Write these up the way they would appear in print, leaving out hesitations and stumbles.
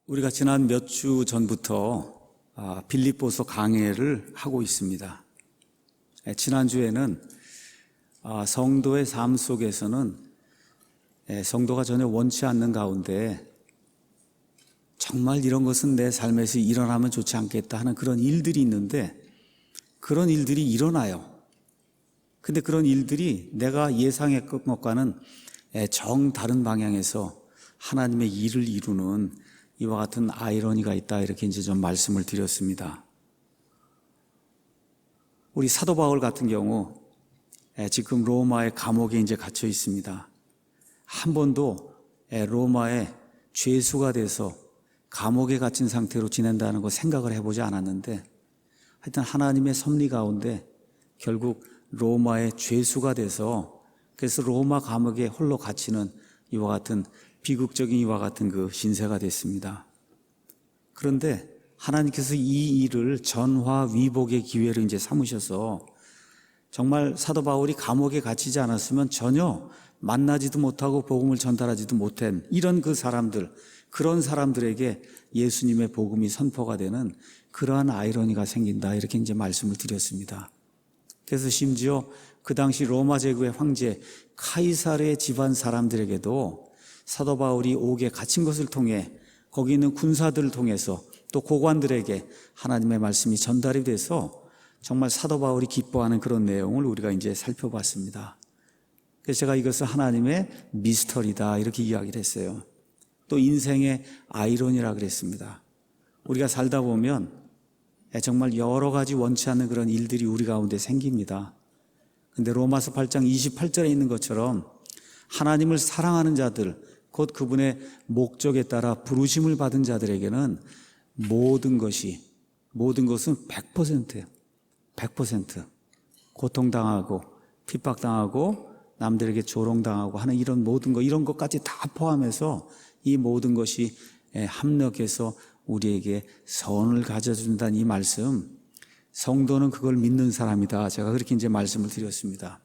우리가 지난 몇 주 전부터 빌립보서 강해를 하고 있습니다. 지난주에는 성도의 삶 속에서는 성도가 전혀 원치 않는 가운데 정말 이런 것은 내 삶에서 일어나면 좋지 않겠다 하는 그런 일들이 있는데 그런 일들이 일어나요. 근데 그런 일들이 내가 예상했던 것과는 정다른 방향에서 하나님의 일을 이루는 이와 같은 아이러니가 있다, 이렇게 이제 좀 말씀을 드렸습니다. 우리 사도 바울 같은 경우 지금 로마의 감옥에 이제 갇혀 있습니다. 한 번도 로마의 죄수가 돼서 감옥에 갇힌 상태로 지낸다는 거 생각을 해보지 않았는데, 하여튼 하나님의 섭리 가운데 결국 로마의 죄수가 돼서, 그래서 로마 감옥에 홀로 갇히는 이와 같은 비극적인 이와 같은 그 신세가 됐습니다. 그런데 하나님께서 이 일을 전화위복의 기회로 이제 삼으셔서 정말 사도 바울이 감옥에 갇히지 않았으면 전혀 만나지도 못하고 복음을 전달하지도 못한 이런 그 사람들, 그런 사람들에게 예수님의 복음이 선포가 되는 그러한 아이러니가 생긴다, 이렇게 이제 말씀을 드렸습니다. 그래서 심지어 그 당시 로마 제국의 황제 카이사르의 집안 사람들에게도 사도 바울이 옥에 갇힌 것을 통해 거기 있는 군사들을 통해서 또 고관들에게 하나님의 말씀이 전달이 돼서 정말 사도 바울이 기뻐하는 그런 내용을 우리가 이제 살펴봤습니다. 그래서 제가 이것을 하나님의 미스터리다, 이렇게 이야기를 했어요. 또 인생의 아이러니라 그랬습니다. 우리가 살다 보면 정말 여러 가지 원치 않는 그런 일들이 우리 가운데 생깁니다. 근데 로마서 8장 28절에 있는 것처럼 하나님을 사랑하는 자들, 곧 그분의 목적에 따라 부르심을 받은 자들에게는 모든 것은 100%예요. 100%. 고통당하고 핍박당하고 남들에게 조롱당하고 하는 이런 모든 것, 이런 것까지 다 포함해서 이 모든 것이 합력해서 우리에게 선을 가져준다는 이 말씀, 성도는 그걸 믿는 사람이다, 제가 그렇게 이제 말씀을 드렸습니다.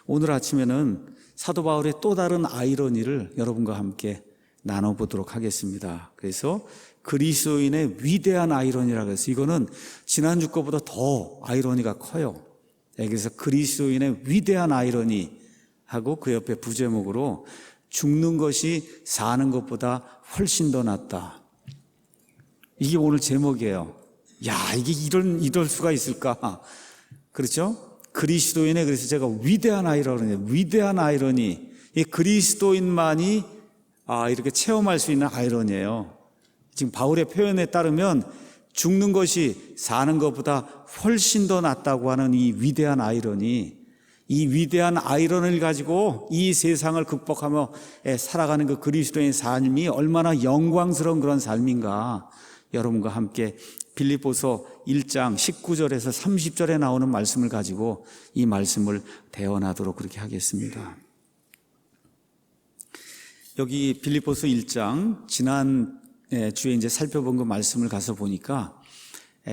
오늘 아침에는 사도 바울의 또 다른 아이러니를 여러분과 함께 나눠보도록 하겠습니다. 그래서 그리스도인의 위대한 아이러니라고 해서 이거는 지난주 거보다 더 아이러니가 커요. 그래서 그리스도인의 위대한 아이러니 하고 그 옆에 부제목으로 죽는 것이 사는 것보다 훨씬 더 낫다. 이게 오늘 제목이에요. 야, 이게 이럴 수가 있을까? 그렇죠? 그리스도인의, 그래서 제가 위대한 아이러니, 이 그리스도인만이 이렇게 체험할 수 있는 아이러니예요. 지금 바울의 표현에 따르면 죽는 것이 사는 것보다 훨씬 더 낫다고 하는 이 위대한 아이러니, 이 위대한 아이러니를 가지고 이 세상을 극복하며 살아가는 그 그리스도인의 삶이 얼마나 영광스러운 그런 삶인가, 여러분과 함께 빌립보서 1장 19절에서 30절에 나오는 말씀을 가지고 이 말씀을 대언하도록 그렇게 하겠습니다. 여기 빌립보서 1장 지난 주에 이제 살펴본 그 말씀을 가서 보니까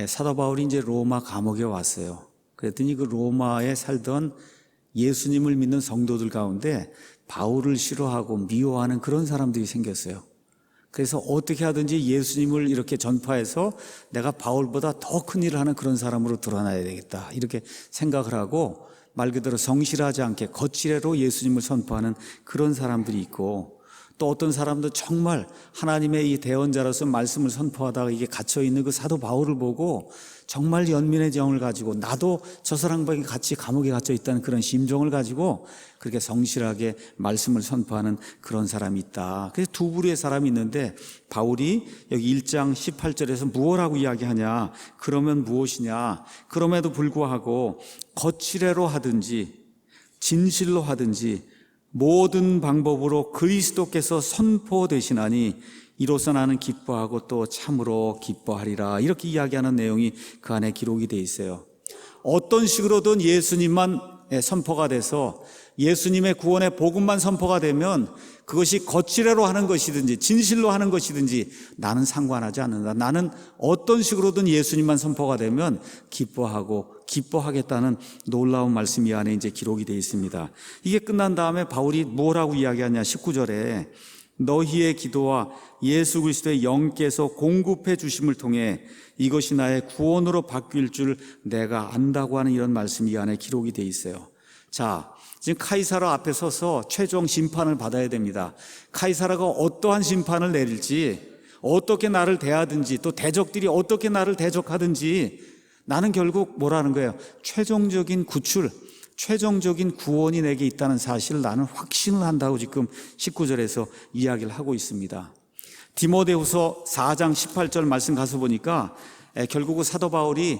사도 바울이 이제 로마 감옥에 왔어요. 그랬더니 그 로마에 살던 예수님을 믿는 성도들 가운데 바울을 싫어하고 미워하는 그런 사람들이 생겼어요. 그래서 어떻게 하든지 예수님을 이렇게 전파해서 내가 바울보다 더 큰 일을 하는 그런 사람으로 드러나야 되겠다, 이렇게 생각을 하고 말 그대로 성실하지 않게 거칠애로 예수님을 선포하는 그런 사람들이 있고, 또 어떤 사람도 정말 하나님의 이 대언자로서 말씀을 선포하다가 이게 갇혀있는 그 사도 바울을 보고 정말 연민의 정을 가지고 나도 저 사람과 같이 감옥에 갇혀있다는 그런 심정을 가지고 그렇게 성실하게 말씀을 선포하는 그런 사람이 있다. 그래서 두 부류의 사람이 있는데, 바울이 여기 1장 18절에서 무엇라고 이야기하냐, 그러면 무엇이냐, 그럼에도 불구하고 거칠애로 하든지 진실로 하든지 모든 방법으로 그리스도께서 선포되시나니 이로써 나는 기뻐하고 또 참으로 기뻐하리라, 이렇게 이야기하는 내용이 그 안에 기록이 되어 있어요. 어떤 식으로든 예수님만 선포가 돼서 예수님의 구원의 복음만 선포가 되면 그것이 거칠애로 하는 것이든지 진실로 하는 것이든지 나는 상관하지 않는다. 나는 어떤 식으로든 예수님만 선포가 되면 기뻐하고 기뻐하겠다는 놀라운 말씀이 안에 이제 기록이 되어 있습니다. 이게 끝난 다음에 바울이 뭐라고 이야기하냐, 19절에 너희의 기도와 예수 그리스도의 영께서 공급해 주심을 통해 이것이 나의 구원으로 바뀔 줄 내가 안다고 하는 이런 말씀이 이 안에 기록이 돼 있어요. 자, 지금 카이사라 앞에 서서 최종 심판을 받아야 됩니다. 카이사라가 어떠한 심판을 내릴지, 어떻게 나를 대하든지, 또 대적들이 어떻게 나를 대적하든지 나는 결국 뭐라는 거예요? 최종적인 구출, 최종적인 구원이 내게 있다는 사실을 나는 확신을 한다고 지금 19절에서 이야기를 하고 있습니다. 디모데후서 4장 18절 말씀 가서 보니까 결국 사도 바울이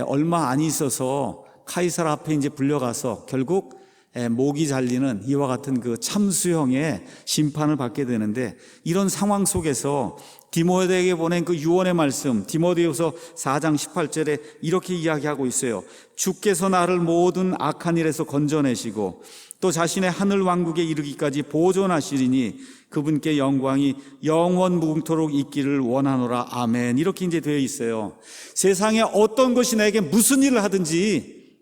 얼마 안 있어서 카이사라 앞에 이제 불려가서 결국 목이 잘리는 이와 같은 그 참수형의 심판을 받게 되는데, 이런 상황 속에서 디모데에게 보낸 그 유언의 말씀, 디모데후서 4장 18절에 이렇게 이야기하고 있어요. 주께서 나를 모든 악한 일에서 건져내시고 또 자신의 하늘 왕국에 이르기까지 보존하시리니 그분께 영광이 영원 무궁토록 있기를 원하노라. 아멘. 이렇게 이제 되어 있어요. 세상에 어떤 것이 내게 무슨 일을 하든지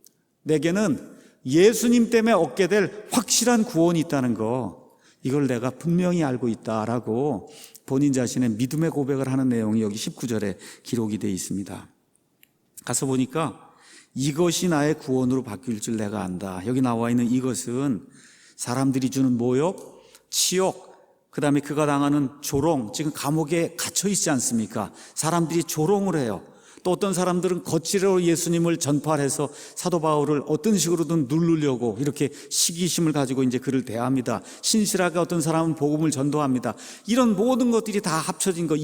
내게는 예수님 때문에 얻게 될 확실한 구원이 있다는 거, 이걸 내가 분명히 알고 있다라고 본인 자신의 믿음의 고백을 하는 내용이 여기 19절에 기록이 되어 있습니다. 가서 보니까 이것이 나의 구원으로 바뀔 줄 내가 안다. 여기 나와 있는 이것은 사람들이 주는 모욕, 치욕, 그 다음에 그가 당하는 조롱, 지금 감옥에 갇혀 있지 않습니까? 사람들이 조롱을 해요. 또 어떤 사람들은 거칠어 예수님을 전파해서 사도 바울을 어떤 식으로든 누르려고 이렇게 시기심을 가지고 이제 그를 대합니다. 신실하게 어떤 사람은 복음을 전도합니다. 이런 모든 것들이 다 합쳐진 거,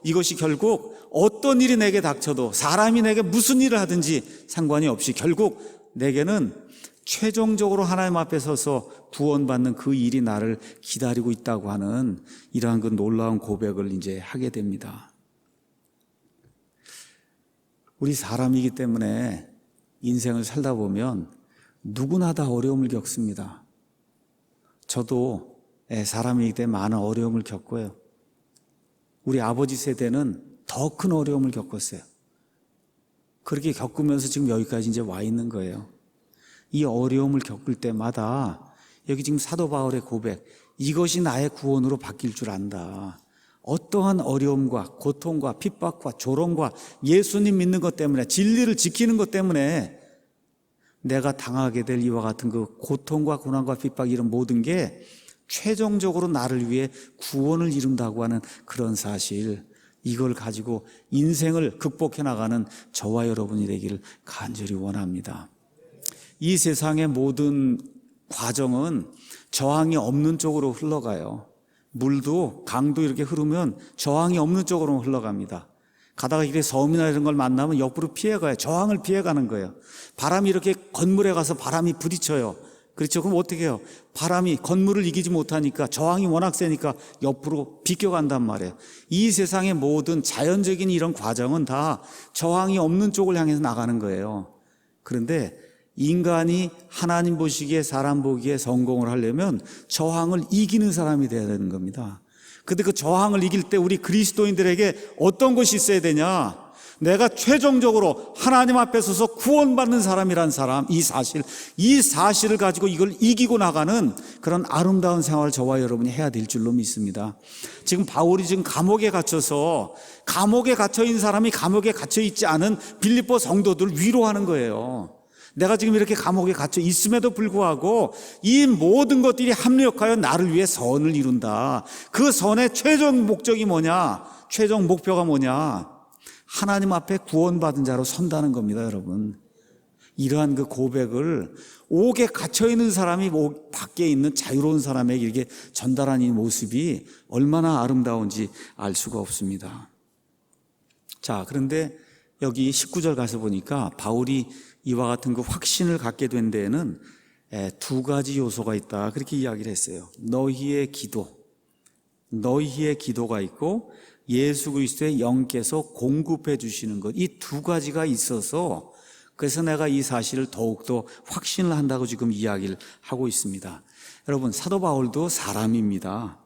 이것이 결국 어떤 일이 내게 닥쳐도, 사람이 내게 무슨 일을 하든지 상관이 없이 결국 내게는 최종적으로 하나님 앞에 서서 구원받는 그 일이 나를 기다리고 있다고 하는 이러한 그 놀라운 고백을 이제 하게 됩니다. 우리 사람이기 때문에 인생을 살다 보면 누구나 다 어려움을 겪습니다. 저도 사람이기 때문에 많은 어려움을 겪고요. 우리 아버지 세대는 더 큰 어려움을 겪었어요. 그렇게 겪으면서 지금 여기까지 이제 와 있는 거예요. 이 어려움을 겪을 때마다 여기 지금 사도 바울의 고백, 이것이 나의 구원으로 바뀔 줄 안다. 어떠한 어려움과 고통과 핍박과 조롱과 예수님 믿는 것 때문에, 진리를 지키는 것 때문에 내가 당하게 될 이와 같은 그 고통과 고난과 핍박, 이런 모든 게 최종적으로 나를 위해 구원을 이룬다고 하는 그런 사실, 이걸 가지고 인생을 극복해 나가는 저와 여러분이 되기를 간절히 원합니다. 이 세상의 모든 과정은 저항이 없는 쪽으로 흘러가요. 물도, 강도 이렇게 흐르면 저항이 없는 쪽으로 흘러갑니다. 가다가 이렇게 섬이나 이런 걸 만나면 옆으로 피해가요. 저항을 피해가는 거예요. 바람이 이렇게 건물에 가서 바람이 부딪혀요. 그렇죠? 그럼 어떻게 해요? 바람이 건물을 이기지 못하니까, 저항이 워낙 세니까 옆으로 비껴간단 말이에요. 이 세상의 모든 자연적인 이런 과정은 다 저항이 없는 쪽을 향해서 나가는 거예요. 그런데 인간이 하나님 보시기에, 사람 보기에 성공을 하려면 저항을 이기는 사람이 돼야 되는 겁니다. 근데 그 저항을 이길 때 우리 그리스도인들에게 어떤 것이 있어야 되냐? 내가 최종적으로 하나님 앞에 서서 구원받는 사람이란 사람, 이 사실을 가지고 이걸 이기고 나가는 그런 아름다운 생활을 저와 여러분이 해야 될 줄로 믿습니다. 지금 바울이 지금 감옥에 갇혀서, 감옥에 갇혀 있는 사람이 감옥에 갇혀 있지 않은 빌립보 성도들을 위로하는 거예요. 내가 지금 이렇게 감옥에 갇혀 있음에도 불구하고 이 모든 것들이 합력하여 나를 위해 선을 이룬다. 그 선의 최종 목적이 뭐냐? 최종 목표가 뭐냐? 하나님 앞에 구원받은 자로 선다는 겁니다, 여러분. 이러한 그 고백을 옥에 갇혀있는 사람이 밖에 있는 자유로운 사람에게 이렇게 전달하는 이 모습이 얼마나 아름다운지 알 수가 없습니다. 자, 그런데 여기 19절 가서 보니까 바울이 이와 같은 그 확신을 갖게 된 데에는 두 가지 요소가 있다, 그렇게 이야기를 했어요. 너희의 기도가 있고 예수 그리스도의 영께서 공급해 주시는 것, 이 두 가지가 있어서, 그래서 내가 이 사실을 더욱더 확신을 한다고 지금 이야기를 하고 있습니다. 여러분, 사도 바울도 사람입니다.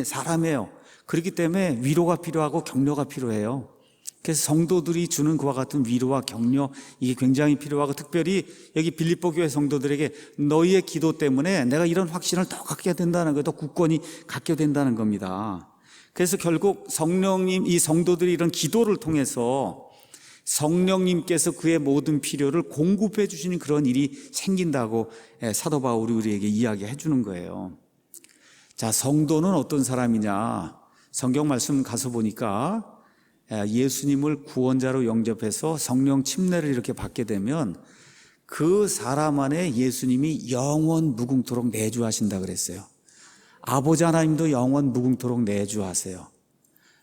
사람이에요. 그렇기 때문에 위로가 필요하고 격려가 필요해요. 그래서 성도들이 주는 그와 같은 위로와 격려, 이게 굉장히 필요하고, 특별히 여기 빌립보 교회 성도들에게 너희의 기도 때문에 내가 이런 확신을 더 갖게 된다는 거예요. 더 굳건히 갖게 된다는 겁니다. 그래서 결국 성령님, 이 성도들이 이런 기도를 통해서 성령님께서 그의 모든 필요를 공급해 주시는 그런 일이 생긴다고 사도 바울이 우리에게 이야기해 주는 거예요. 자, 성도는 어떤 사람이냐? 성경 말씀 가서 보니까 예수님을 구원자로 영접해서 성령 침례를 이렇게 받게 되면 그 사람 안에 예수님이 영원 무궁토록 내주하신다 그랬어요. 아버지 하나님도 영원 무궁토록 내주하세요.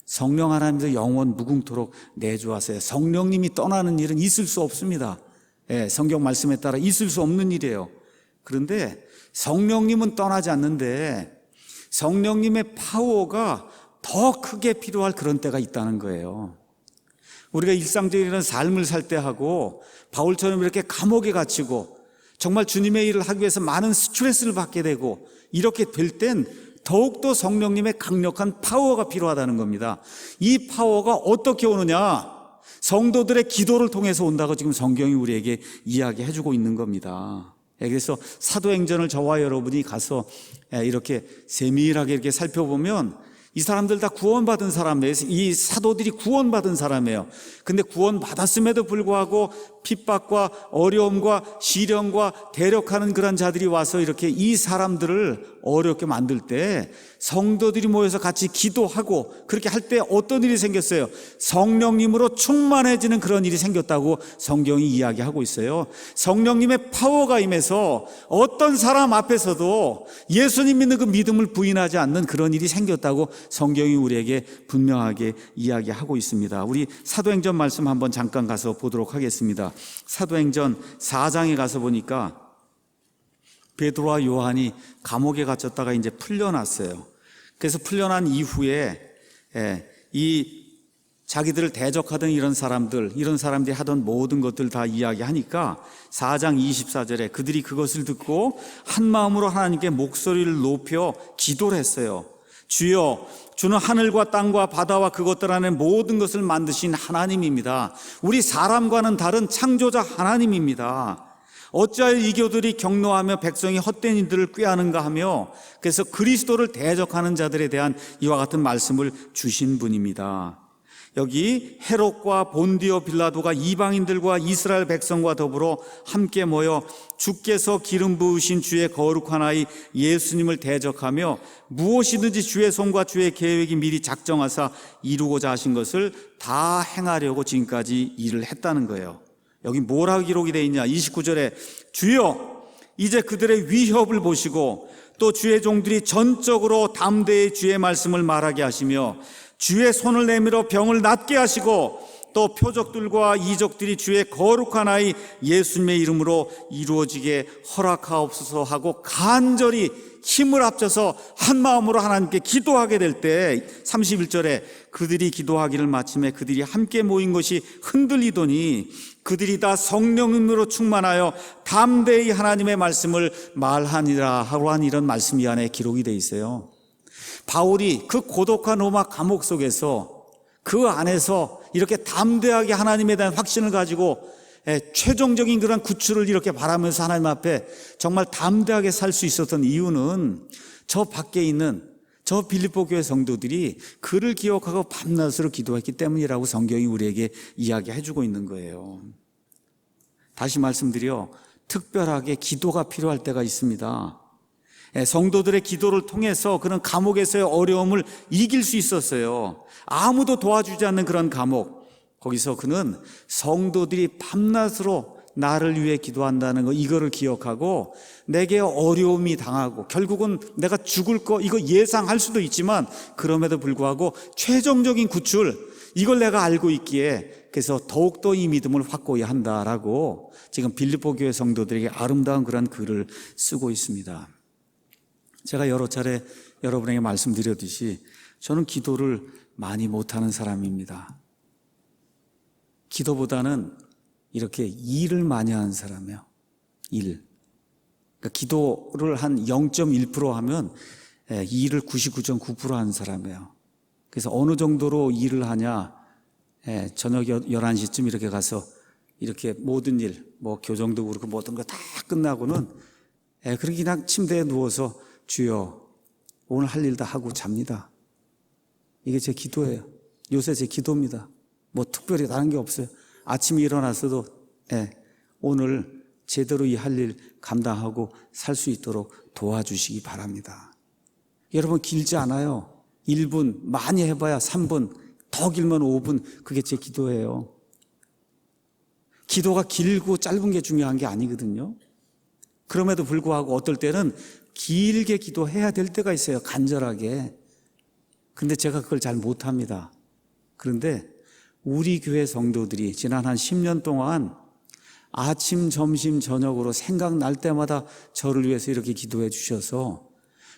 성령 하나님도 영원 무궁토록 내주하세요. 성령님이 떠나는 일은 있을 수 없습니다. 성경 말씀에 따라 있을 수 없는 일이에요. 그런데 성령님은 떠나지 않는데 성령님의 파워가 더 크게 필요할 그런 때가 있다는 거예요. 우리가 일상적인 삶을 살 때 하고 바울처럼 이렇게 감옥에 갇히고 정말 주님의 일을 하기 위해서 많은 스트레스를 받게 되고 이렇게 될 땐 더욱더 성령님의 강력한 파워가 필요하다는 겁니다. 이 파워가 어떻게 오느냐? 성도들의 기도를 통해서 온다고 지금 성경이 우리에게 이야기해 주고 있는 겁니다. 그래서 사도행전을 저와 여러분이 가서 이렇게 세밀하게 이렇게 살펴보면 이 사람들 다 구원받은 사람이에요. 이 사도들이 구원받은 사람이에요. 근데 구원받았음에도 불구하고 핍박과 어려움과 시련과 대력하는 그런 자들이 와서 이렇게 이 사람들을 어렵게 만들 때 성도들이 모여서 같이 기도하고 그렇게 할 때 어떤 일이 생겼어요? 성령님으로 충만해지는 그런 일이 생겼다고 성경이 이야기하고 있어요. 성령님의 파워가 임해서 어떤 사람 앞에서도 예수님 믿는 그 믿음을 부인하지 않는 그런 일이 생겼다고 성경이 우리에게 분명하게 이야기하고 있습니다. 우리 사도행전 말씀 한번 잠깐 가서 보도록 하겠습니다. 사도행전 4장에 가서 보니까 베드로와 요한이 감옥에 갇혔다가 이제 풀려났어요. 그래서 풀려난 이후에 이 자기들을 대적하던 이런 사람들이 하던 모든 것들 다 이야기하니까 4장 24절에 그들이 그것을 듣고 한 마음으로 하나님께 목소리를 높여 기도를 했어요. 주여, 주는 하늘과 땅과 바다와 그것들 안에 모든 것을 만드신 하나님입니다. 우리 사람과는 다른 창조자 하나님입니다. 어찌하여 이교들이 경노하며 백성이 헛된 일들을 꾀하는가 하며 그래서 그리스도를 대적하는 자들에 대한 이와 같은 말씀을 주신 분입니다. 여기 헤롯과 본디오 빌라도가 이방인들과 이스라엘 백성과 더불어 함께 모여 주께서 기름 부으신 주의 거룩한 아이 예수님을 대적하며 무엇이든지 주의 손과 주의 계획이 미리 작정하사 이루고자 하신 것을 다 행하려고 지금까지 일을 했다는 거예요. 여기 뭐라고 기록이 되어 있냐? 29절에 주여, 이제 그들의 위협을 보시고 또 주의 종들이 전적으로 담대히 주의 말씀을 말하게 하시며 주의 손을 내밀어 병을 낫게 하시고 또 표적들과 이적들이 주의 거룩한 아이 예수님의 이름으로 이루어지게 허락하옵소서 하고 간절히 힘을 합쳐서 한 마음으로 하나님께 기도하게 될 때 31절에 그들이 기도하기를 마침에 그들이 함께 모인 것이 흔들리더니 그들이 다 성령님으로 충만하여 담대히 하나님의 말씀을 말하니라 하고 한 이런 말씀이 안에 기록이 되어 있어요. 바울이 그 고독한 로마 감옥 속에서 그 안에서 이렇게 담대하게 하나님에 대한 확신을 가지고 최종적인 그런 구출을 이렇게 바라면서 하나님 앞에 정말 담대하게 살 수 있었던 이유는 저 밖에 있는 저 빌립보 교회 성도들이 그를 기억하고 밤낮으로 기도했기 때문이라고 성경이 우리에게 이야기해주고 있는 거예요. 다시 말씀드려 특별하게 기도가 필요할 때가 있습니다. 성도들의 기도를 통해서 그런 감옥에서의 어려움을 이길 수 있었어요. 아무도 도와주지 않는 그런 감옥, 거기서 그는 성도들이 밤낮으로 나를 위해 기도한다는 거, 이거를 기억하고 내게 어려움이 당하고 결국은 내가 죽을 거 이거 예상할 수도 있지만 그럼에도 불구하고 최종적인 구출, 이걸 내가 알고 있기에 그래서 더욱더 이 믿음을 확고히 한다라고 지금 빌립보 교회 성도들에게 아름다운 그런 글을 쓰고 있습니다. 제가 여러 차례 여러분에게 말씀드렸듯이 저는 기도를 많이 못하는 사람입니다. 기도보다는 이렇게 일을 많이 하는 사람이에요. 일. 그러니까 기도를 한 0.1% 하면 일을 99.9% 하는 사람이에요. 그래서 어느 정도로 일을 하냐? 저녁 11시쯤 이렇게 가서 이렇게 모든 일, 뭐 교정도 그렇고 모든 거 다 끝나고는 그렇게 그냥 침대에 누워서 주여 오늘 할 일 다 하고 잡니다. 이게 제 기도예요. 요새 제 기도입니다. 뭐 특별히 다른 게 없어요. 아침에 일어나서도 오늘 제대로 이 할 일 감당하고 살 수 있도록 도와주시기 바랍니다. 여러분 길지 않아요. 1분, 많이 해봐야 3분, 더 길면 5분. 그게 제 기도예요. 기도가 길고 짧은 게 중요한 게 아니거든요. 그럼에도 불구하고 어떨 때는 길게 기도해야 될 때가 있어요. 간절하게. 근데 제가 그걸 잘 못합니다. 그런데 우리 교회 성도들이 지난 한 10년 동안 아침, 점심, 저녁으로 생각날 때마다 저를 위해서 이렇게 기도해 주셔서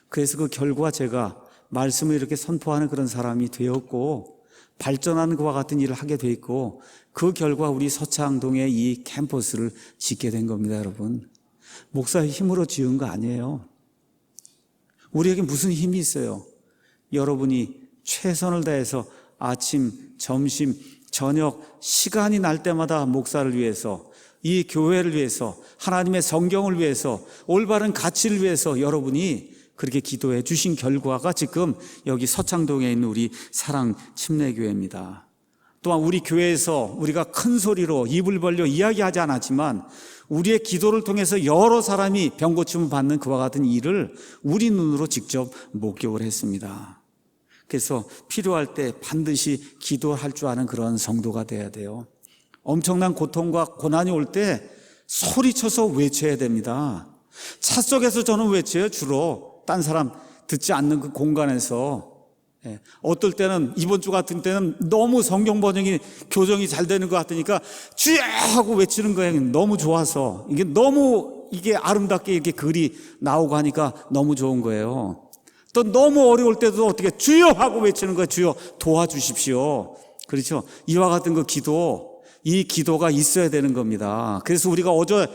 그래서 그 결과 제가 말씀을 이렇게 선포하는 그런 사람이 되었고 발전하는 것과 같은 일을 하게 돼 있고 그 결과 우리 서창동에 이 캠퍼스를 짓게 된 겁니다, 여러분. 목사의 힘으로 지은 거 아니에요. 우리에게 무슨 힘이 있어요? 여러분이 최선을 다해서 아침, 점심, 저녁 시간이 날 때마다 목사를 위해서 이 교회를 위해서 하나님의 성경을 위해서 올바른 가치를 위해서 여러분이 그렇게 기도해 주신 결과가 지금 여기 서창동에 있는 우리 사랑 침례교회입니다. 또한 우리 교회에서 우리가 큰 소리로 입을 벌려 이야기하지 않았지만 우리의 기도를 통해서 여러 사람이 병고침을 받는 그와 같은 일을 우리 눈으로 직접 목격을 했습니다. 그래서 필요할 때 반드시 기도할 줄 아는 그런 성도가 돼야 돼요. 엄청난 고통과 고난이 올 때 소리쳐서 외쳐야 됩니다. 차 속에서 저는 외쳐요. 주로 딴 사람 듣지 않는 그 공간에서. 어떨 때는 이번 주 같은 때는 너무 성경 번역이 교정이 잘 되는 것 같으니까 주여 하고 외치는 거예요. 너무 좋아서 이게 너무 이게 아름답게 이렇게 글이 나오고 하니까 너무 좋은 거예요. 또 너무 어려울 때도 어떻게 주여 하고 외치는 거예요. 주여 도와주십시오. 그렇죠? 이와 같은 그 기도, 이 기도가 있어야 되는 겁니다. 그래서 우리가 어제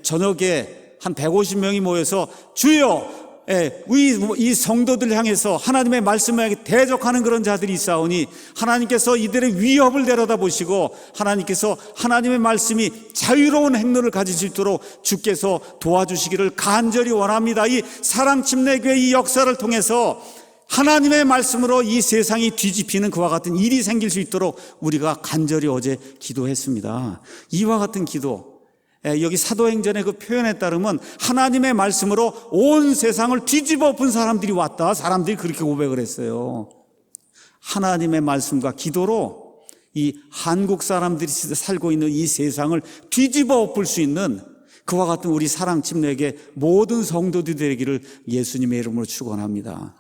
저녁에 한 150명이 모여서 주여 이 성도들 향해서 하나님의 말씀에 대적하는 그런 자들이 있사오니 하나님께서 이들의 위협을 내려다보시고 하나님께서 하나님의 말씀이 자유로운 행로를 가질 수 있도록 주께서 도와주시기를 간절히 원합니다. 이 사랑침례교회 이 역사를 통해서 하나님의 말씀으로 이 세상이 뒤집히는 그와 같은 일이 생길 수 있도록 우리가 간절히 어제 기도했습니다. 이와 같은 기도, 여기 사도행전의 그 표현에 따르면 하나님의 말씀으로 온 세상을 뒤집어 엎은 사람들이 왔다. 사람들이 그렇게 고백을 했어요. 하나님의 말씀과 기도로 이 한국 사람들이 살고 있는 이 세상을 뒤집어 엎을 수 있는 그와 같은 우리 사랑 침례교회 모든 성도들이 되기를 예수님의 이름으로 축원합니다.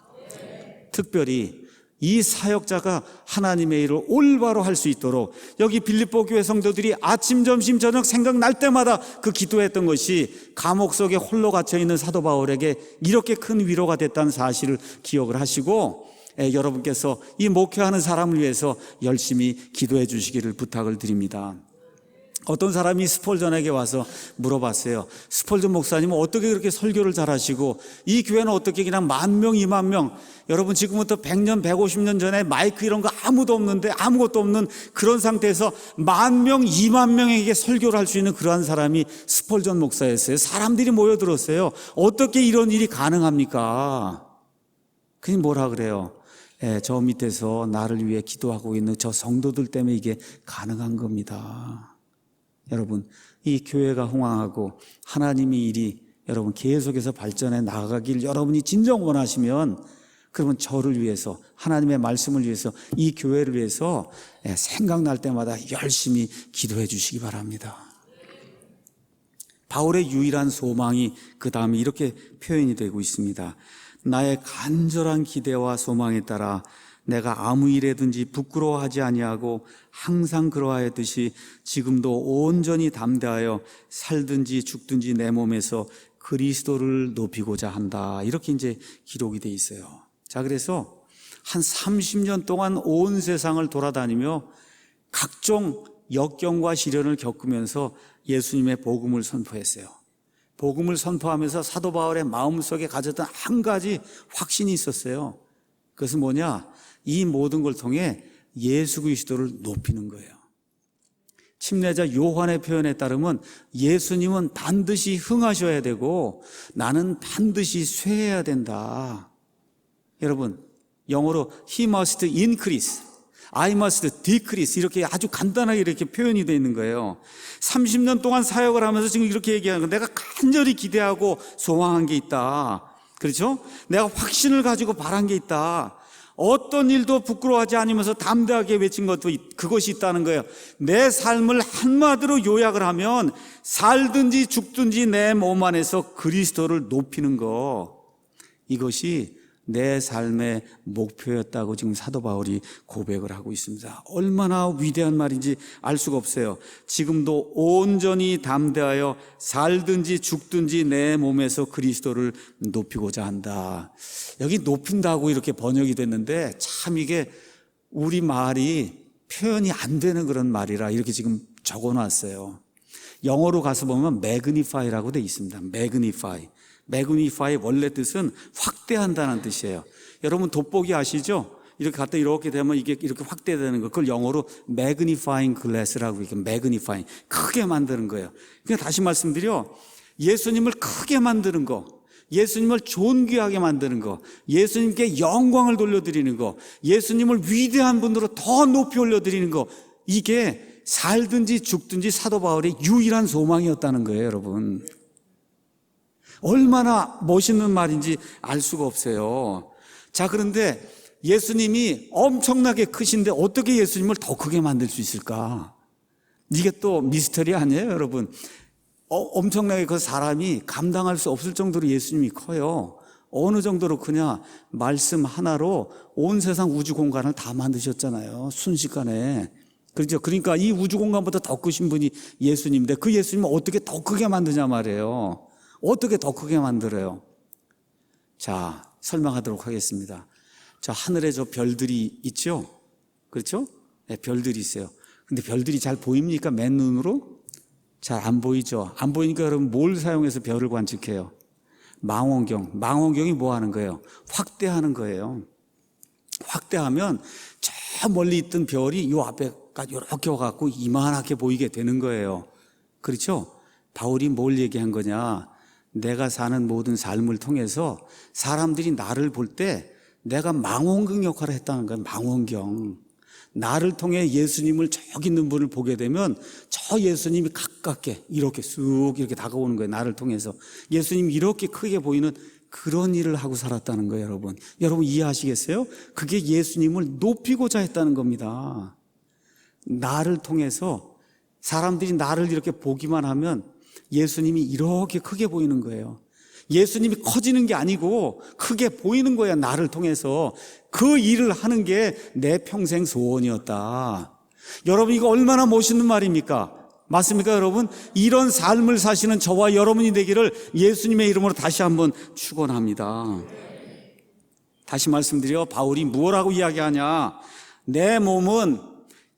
특별히 이 사역자가 하나님의 일을 올바로 할 수 있도록 여기 빌립보 교회 성도들이 아침, 점심, 저녁 생각날 때마다 그 기도했던 것이 감옥 속에 홀로 갇혀있는 사도 바울에게 이렇게 큰 위로가 됐다는 사실을 기억을 하시고 여러분께서 이 목회하는 사람을 위해서 열심히 기도해 주시기를 부탁을 드립니다. 어떤 사람이 스폴전에게 와서 물어봤어요. 스폴전 목사님은 어떻게 그렇게 설교를 잘하시고 이 교회는 어떻게 그냥 10,000명, 20,000명, 여러분 지금부터 100년, 150년 전에 마이크 이런 거 아무도 없는데 아무것도 없는 그런 상태에서 10,000명, 20,000명에게 설교를 할 수 있는 그러한 사람이 스폴전 목사였어요. 사람들이 모여들었어요. 어떻게 이런 일이 가능합니까? 그니 뭐라 그래요? 저 밑에서 나를 위해 기도하고 있는 저 성도들 때문에 이게 가능한 겁니다. 여러분, 이 교회가 흥왕하고 하나님의 일이 여러분 계속해서 발전해 나가길 여러분이 진정 원하시면 그러면 저를 위해서 하나님의 말씀을 위해서 이 교회를 위해서 생각날 때마다 열심히 기도해 주시기 바랍니다. 바울의 유일한 소망이 그 다음에 이렇게 표현이 되고 있습니다. 나의 간절한 기대와 소망에 따라 내가 아무 일에든지 부끄러워하지 아니하고 항상 그러하였듯이 지금도 온전히 담대하여 살든지 죽든지 내 몸에서 그리스도를 높이고자 한다. 이렇게 이제 기록이 돼 있어요. 자, 그래서 한 30년 동안 온 세상을 돌아다니며 각종 역경과 시련을 겪으면서 예수님의 복음을 선포했어요. 복음을 선포하면서 사도 바울의 마음속에 가졌던 한 가지 확신이 있었어요. 그것은 뭐냐? 이 모든 걸 통해 예수 그리스도를 높이는 거예요. 침례자 요한의 표현에 따르면 예수님은 반드시 흥하셔야 되고 나는 반드시 쇠해야 된다. 여러분, 영어로 He must increase, I must decrease, 이렇게 아주 간단하게 이렇게 표현이 되어 있는 거예요. 30년 동안 사역을 하면서 지금 이렇게 얘기하는 거, 내가 간절히 기대하고 소망한 게 있다. 그렇죠? 내가 확신을 가지고 바란 게 있다. 어떤 일도 부끄러워하지 않으면서 담대하게 외친 것도 그것이 있다는 거예요. 내 삶을 한마디로 요약을 하면 살든지 죽든지 내 몸 안에서 그리스도를 높이는 거, 이것이 내 삶의 목표였다고 지금 사도 바울이 고백을 하고 있습니다. 얼마나 위대한 말인지 알 수가 없어요. 지금도 온전히 담대하여 살든지 죽든지 내 몸에서 그리스도를 높이고자 한다. 여기 높인다고 이렇게 번역이 됐는데 참 이게 우리 말이 표현이 안 되는 그런 말이라 이렇게 지금 적어놨어요. 영어로 가서 보면 magnify라고 돼 있습니다. magnify 원래 뜻은 확대한다는 뜻이에요. 여러분 돋보기 아시죠? 이렇게 갖다 이렇게 되면 이게 이렇게 확대되는 거, 그걸 영어로 magnifying glass라고 이렇게 magnifying, 크게 만드는 거예요. 그러니까 다시 말씀드려, 예수님을 크게 만드는 거, 예수님을 존귀하게 만드는 거, 예수님께 영광을 돌려드리는 거, 예수님을 위대한 분으로 더 높이 올려드리는 거, 이게 살든지 죽든지 사도 바울의 유일한 소망이었다는 거예요, 여러분. 얼마나 멋있는 말인지 알 수가 없어요. 자, 그런데 예수님이 엄청나게 크신데 어떻게 예수님을 더 크게 만들 수 있을까? 이게 또 미스터리 아니에요, 여러분? 엄청나게 그 사람이 감당할 수 없을 정도로 예수님이 커요. 어느 정도로 크냐? 말씀 하나로 온 세상 우주 공간을 다 만드셨잖아요, 순식간에. 그렇죠? 그러니까 이 우주 공간보다 더 크신 분이 예수님인데 그 예수님을 어떻게 더 크게 만드냐 말이에요. 어떻게 더 크게 만들어요? 자, 설명하도록 하겠습니다. 자, 하늘에 저 별들이 있죠? 그렇죠? 네, 별들이 있어요. 근데 별들이 잘 보입니까? 맨눈으로? 잘 안 보이죠? 안 보이니까 여러분 뭘 사용해서 별을 관측해요? 망원경. 망원경이 뭐 하는 거예요? 확대하는 거예요. 확대하면 저 멀리 있던 별이 요 앞에까지 이렇게 와갖고 이만하게 보이게 되는 거예요. 그렇죠? 바울이 뭘 얘기한 거냐? 내가 사는 모든 삶을 통해서 사람들이 나를 볼 때 내가 망원경 역할을 했다는 거예요. 망원경. 나를 통해 예수님을 저기 있는 분을 보게 되면 저 예수님이 가깝게 이렇게 쑥 이렇게 다가오는 거예요. 나를 통해서. 예수님이 이렇게 크게 보이는 그런 일을 하고 살았다는 거예요, 여러분. 여러분 이해하시겠어요? 그게 예수님을 높이고자 했다는 겁니다. 나를 통해서 사람들이 나를 이렇게 보기만 하면 예수님이 이렇게 크게 보이는 거예요. 예수님이 커지는 게 아니고 크게 보이는 거야, 나를 통해서. 그 일을 하는 게 내 평생 소원이었다. 여러분, 이거 얼마나 멋있는 말입니까? 맞습니까, 여러분? 이런 삶을 사시는 저와 여러분이 되기를 예수님의 이름으로 다시 한번 축원합니다. 다시 말씀드려, 바울이 무엇라고 이야기하냐? 내 몸은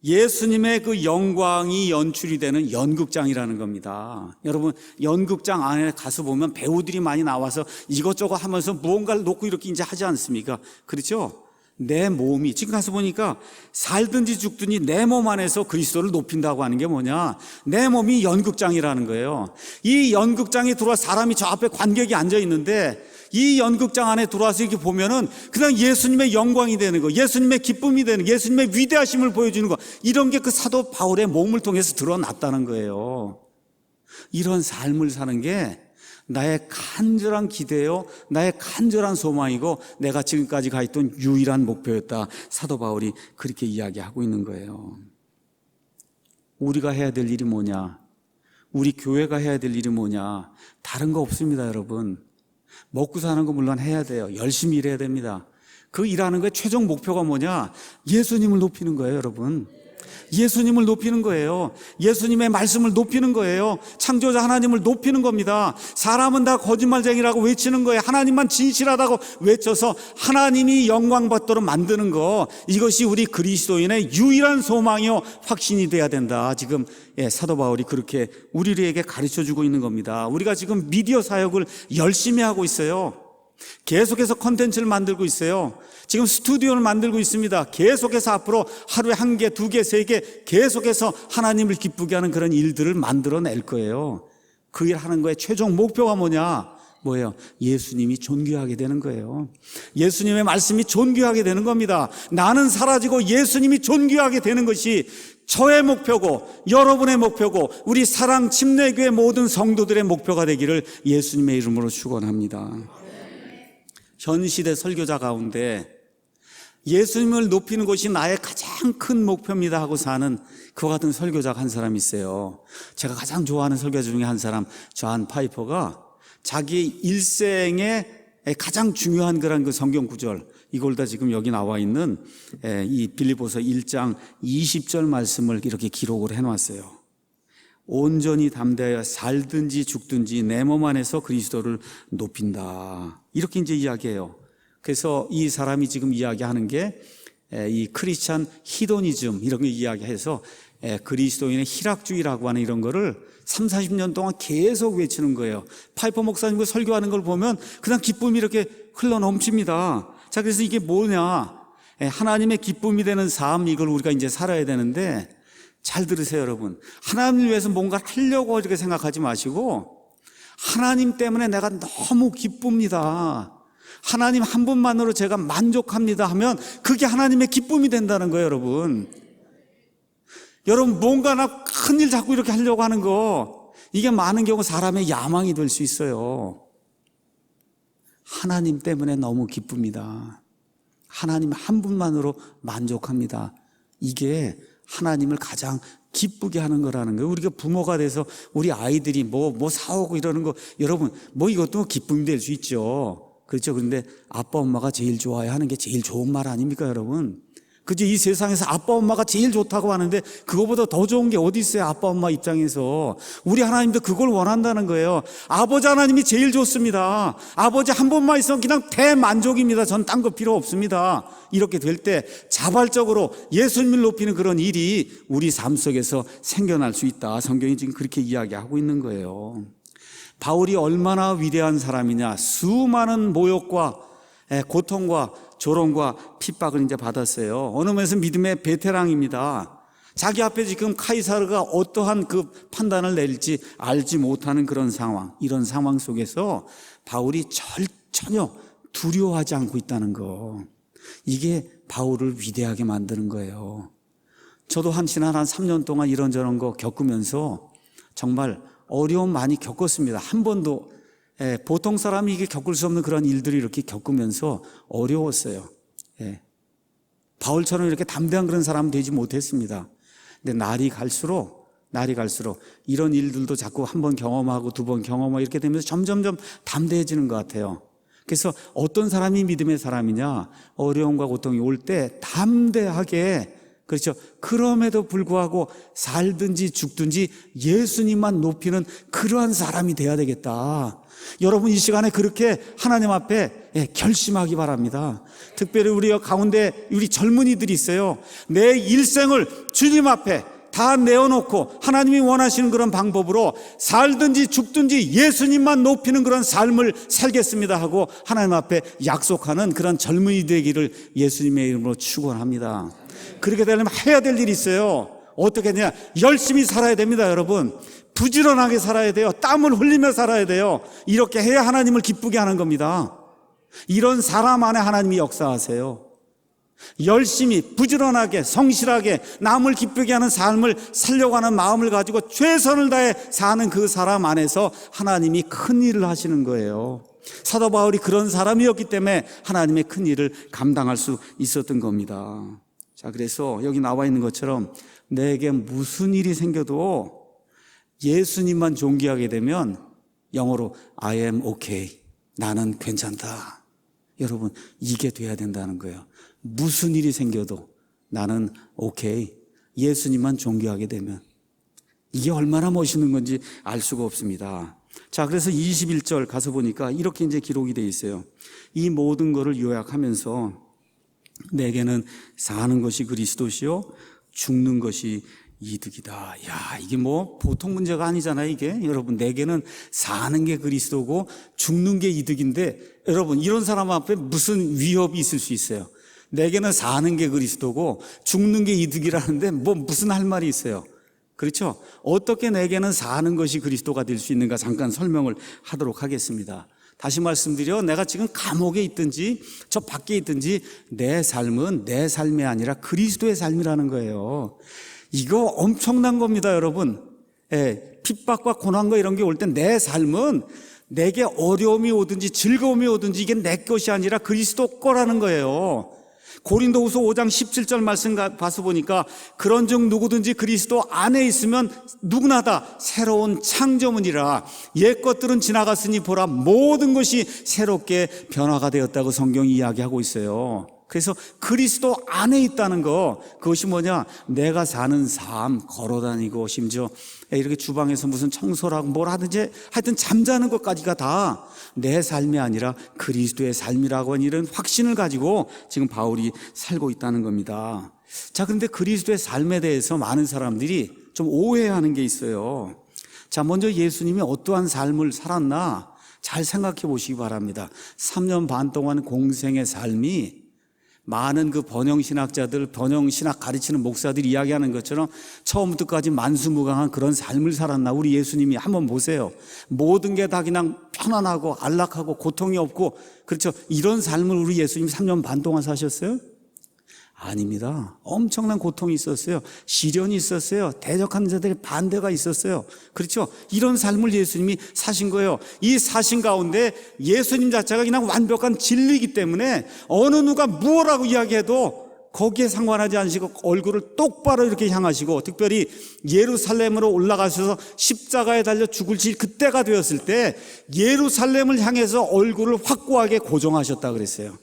예수님의 그 영광이 연출이 되는 연극장이라는 겁니다. 여러분, 연극장 안에 가서 보면 배우들이 많이 나와서 이것저것 하면서 무언가를 놓고 이렇게 이제 하지 않습니까? 그렇죠? 내 몸이, 지금 가서 보니까 살든지 죽든지 내 몸 안에서 그리스도를 높인다고 하는 게 뭐냐? 내 몸이 연극장이라는 거예요. 이 연극장에 들어와 사람이 저 앞에 관객이 앉아 있는데 이 연극장 안에 들어와서 이렇게 보면은 그냥 예수님의 영광이 되는 거, 예수님의 기쁨이 되는 거, 예수님의 위대하심을 보여주는 거, 이런 게 그 사도 바울의 몸을 통해서 드러났다는 거예요. 이런 삶을 사는 게 나의 간절한 기대요, 나의 간절한 소망이고 내가 지금까지 가 있던 유일한 목표였다. 사도 바울이 그렇게 이야기하고 있는 거예요. 우리가 해야 될 일이 뭐냐? 우리 교회가 해야 될 일이 뭐냐? 다른 거 없습니다, 여러분. 먹고 사는 거 물론 해야 돼요. 열심히 일해야 됩니다. 그 일하는 거의 최종 목표가 뭐냐? 예수님을 높이는 거예요, 여러분. 예수님을 높이는 거예요. 예수님의 말씀을 높이는 거예요. 창조자 하나님을 높이는 겁니다. 사람은 다 거짓말쟁이라고 외치는 거예요. 하나님만 진실하다고 외쳐서 하나님이 영광받도록 만드는 거, 이것이 우리 그리스도인의 유일한 소망이요 확신이 돼야 된다. 지금 사도 바울이 그렇게 우리에게 가르쳐주고 있는 겁니다. 우리가 지금 미디어 사역을 열심히 하고 있어요. 계속해서 콘텐츠를 만들고 있어요. 지금 스튜디오를 만들고 있습니다. 계속해서 앞으로 하루에 1개, 2개, 3개 계속해서 하나님을 기쁘게 하는 그런 일들을 만들어낼 거예요. 그 일 하는 거에 최종 목표가 뭐예요? 예수님이 존귀하게 되는 거예요. 예수님의 말씀이 존귀하게 되는 겁니다. 나는 사라지고 예수님이 존귀하게 되는 것이 저의 목표고 여러분의 목표고 우리 사랑 침례교회 모든 성도들의 목표가 되기를 예수님의 이름으로 축원합니다. 현 시대 설교자 가운데 예수님을 높이는 것이 나의 가장 큰 목표입니다 하고 사는 그와 같은 설교자가 한 사람 있어요. 제가 가장 좋아하는 설교자 중에 한 사람, 존 파이퍼가 자기 일생에 가장 중요한 그런 그 성경 구절, 이걸 다 지금 여기 나와 있는 이 빌립보서 1장 20절 말씀을 이렇게 기록을 해놨어요. 온전히 담대하여 살든지 죽든지 내 몸 안에서 그리스도를 높인다. 이렇게 이제 이야기해요. 그래서 이 사람이 지금 이야기하는 게 이 크리스찬 히도니즘 이런 거 이야기해서 그리스도인의 희락주의라고 하는 이런 거를 30-40년 동안 계속 외치는 거예요. 파이퍼 목사님 그 설교하는 걸 보면 그냥 기쁨이 이렇게 흘러 넘칩니다. 자, 그래서 이게 뭐냐? 하나님의 기쁨이 되는 삶, 이걸 우리가 이제 살아야 되는데, 잘 들으세요, 여러분. 하나님을 위해서 뭔가를 하려고 이렇게 생각하지 마시고, 하나님 때문에 내가 너무 기쁩니다. 하나님 한 분만으로 제가 만족합니다 하면 그게 하나님의 기쁨이 된다는 거예요, 여러분. 여러분, 뭔가 나 큰일 자꾸 이렇게 하려고 하는 거, 이게 많은 경우 사람의 야망이 될 수 있어요. 하나님 때문에 너무 기쁩니다. 하나님 한 분만으로 만족합니다. 이게 하나님을 가장 기쁘게 하는 거라는 거예요. 우리가 부모가 돼서 우리 아이들이 뭐 사오고 이러는 거, 여러분, 이것도 기쁨이 될 수 있죠. 그렇죠. 그런데 아빠, 엄마가 제일 좋아야 하는 게 제일 좋은 말 아닙니까, 여러분? 그죠? 이 세상에서 아빠, 엄마가 제일 좋다고 하는데 그거보다 더 좋은 게 어디 있어요? 아빠, 엄마 입장에서. 우리 하나님도 그걸 원한다는 거예요. 아버지 하나님이 제일 좋습니다. 아버지 한 분만 있으면 그냥 대만족입니다. 전 딴 거 필요 없습니다. 이렇게 될 때 자발적으로 예수님을 높이는 그런 일이 우리 삶 속에서 생겨날 수 있다. 성경이 지금 그렇게 이야기하고 있는 거예요. 바울이 얼마나 위대한 사람이냐. 수많은 모욕과 고통과 조롱과 핍박을 이제 받았어요. 어느 면에서 믿음의 베테랑입니다. 자기 앞에 지금 카이사르가 어떠한 그 판단을 내릴지 알지 못하는 그런 상황, 이런 상황 속에서 바울이 전혀 두려워하지 않고 있다는 거, 이게 바울을 위대하게 만드는 거예요. 저도 지난 한 3년 동안 이런저런 거 겪으면서 정말 어려움 많이 겪었습니다. 한 번도 보통 사람이 이게 겪을 수 없는 그런 일들을 이렇게 겪으면서 어려웠어요. 바울처럼 이렇게 담대한 그런 사람은 되지 못했습니다. 근데 날이 갈수록 이런 일들도 자꾸 한 번 경험하고 두 번 경험하고 이렇게 되면서 점점점 담대해지는 것 같아요. 그래서 어떤 사람이 믿음의 사람이냐? 어려움과 고통이 올 때 담대하게, 그렇죠, 그럼에도 불구하고 살든지 죽든지 예수님만 높이는 그러한 사람이 돼야 되겠다. 여러분, 이 시간에 그렇게 하나님 앞에 결심하기 바랍니다. 특별히 우리 가운데 우리 젊은이들이 있어요. 내 일생을 주님 앞에 다 내어놓고 하나님이 원하시는 그런 방법으로 살든지 죽든지 예수님만 높이는 그런 삶을 살겠습니다 하고 하나님 앞에 약속하는 그런 젊은이 되기를 예수님의 이름으로 축원합니다. 그렇게 되려면 해야 될 일이 있어요. 어떻게 되냐? 열심히 살아야 됩니다, 여러분. 부지런하게 살아야 돼요. 땀을 흘리며 살아야 돼요. 이렇게 해야 하나님을 기쁘게 하는 겁니다. 이런 사람 안에 하나님이 역사하세요. 열심히 부지런하게 성실하게 남을 기쁘게 하는 삶을 살려고 하는 마음을 가지고 최선을 다해 사는 그 사람 안에서 하나님이 큰 일을 하시는 거예요. 사도 바울이 그런 사람이었기 때문에 하나님의 큰 일을 감당할 수 있었던 겁니다. 자, 그래서 여기 나와 있는 것처럼 내게 무슨 일이 생겨도 예수님만 존귀하게 되면 영어로 I am okay, 나는 괜찮다. 여러분, 이게 돼야 된다는 거예요. 무슨 일이 생겨도 나는 오케이, 예수님만 존귀하게 되면. 이게 얼마나 멋있는 건지 알 수가 없습니다. 자, 그래서 21절 가서 보니까 이렇게 이제 기록이 되어 있어요. 이 모든 것을 요약하면서 내게는 사는 것이 그리스도시요 죽는 것이 이득이다. 야, 이게 뭐 보통 문제가 아니잖아요, 이게. 여러분, 내게는 사는 게 그리스도고 죽는 게 이득인데, 여러분, 이런 사람 앞에 무슨 위협이 있을 수 있어요? 내게는 사는 게 그리스도고 죽는 게 이득이라는데 뭐 무슨 할 말이 있어요? 그렇죠? 어떻게 내게는 사는 것이 그리스도가 될 수 있는가 잠깐 설명을 하도록 하겠습니다. 다시 말씀드려, 내가 지금 감옥에 있든지 저 밖에 있든지 내 삶은 내 삶이 아니라 그리스도의 삶이라는 거예요. 이거 엄청난 겁니다, 여러분. 핍박과 고난과 이런 게 올 때 내 삶은 내게 어려움이 오든지 즐거움이 오든지 이게 내 것이 아니라 그리스도 거라는 거예요. 고린도후서 5장 17절 말씀 봐서 보니까 그런즉 누구든지 그리스도 안에 있으면 누구나 다 새로운 창조물이라 옛 것들은 지나갔으니 보라 모든 것이 새롭게 변화가 되었다고 성경이 이야기하고 있어요. 그래서 그리스도 안에 있다는 거, 그것이 뭐냐? 내가 사는 삶, 걸어다니고 심지어 이렇게 주방에서 무슨 청소를 하고 뭘 하든지 하여튼 잠자는 것까지가 다 내 삶이 아니라 그리스도의 삶이라고 하는 이런 확신을 가지고 지금 바울이 살고 있다는 겁니다. 자, 그런데 그리스도의 삶에 대해서 많은 사람들이 좀 오해하는 게 있어요. 자, 먼저 예수님이 어떠한 삶을 살았나 잘 생각해 보시기 바랍니다. 3년 반 동안 공생의 삶이 많은 그 번영신학자들, 번영신학 가르치는 목사들이 이야기하는 것처럼 처음부터까지 만수무강한 그런 삶을 살았나? 우리 예수님이 한번 보세요. 모든 게 다 그냥 편안하고 안락하고 고통이 없고, 그렇죠? 이런 삶을 우리 예수님이 3년 반 동안 사셨어요? 아닙니다. 엄청난 고통이 있었어요. 시련이 있었어요. 대적하는 자들의 반대가 있었어요. 그렇죠? 이런 삶을 예수님이 사신 거예요. 이 사신 가운데 예수님 자체가 그냥 완벽한 진리이기 때문에 어느 누가 무엇라고 이야기해도 거기에 상관하지 않으시고 얼굴을 똑바로 이렇게 향하시고, 특별히 예루살렘으로 올라가셔서 십자가에 달려 죽을지 그때가 되었을 때 예루살렘을 향해서 얼굴을 확고하게 고정하셨다 그랬어요.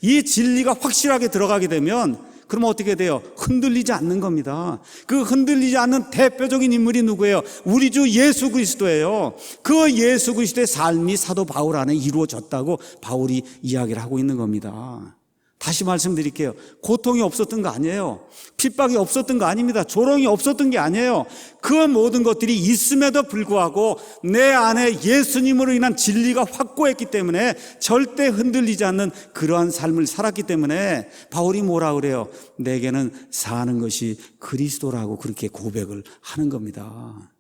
이 진리가 확실하게 들어가게 되면 그러면 어떻게 돼요? 흔들리지 않는 겁니다. 그 흔들리지 않는 대표적인 인물이 누구예요? 우리 주 예수 그리스도예요. 그 예수 그리스도의 삶이 사도 바울 안에 이루어졌다고 바울이 이야기를 하고 있는 겁니다. 다시 말씀드릴게요. 고통이 없었던 거 아니에요. 핍박이 없었던 거 아닙니다. 조롱이 없었던 게 아니에요. 그 모든 것들이 있음에도 불구하고 내 안에 예수님으로 인한 진리가 확고했기 때문에 절대 흔들리지 않는 그러한 삶을 살았기 때문에 바울이 뭐라 그래요? 내게는 사는 것이 그리스도라고 그렇게 고백을 하는 겁니다.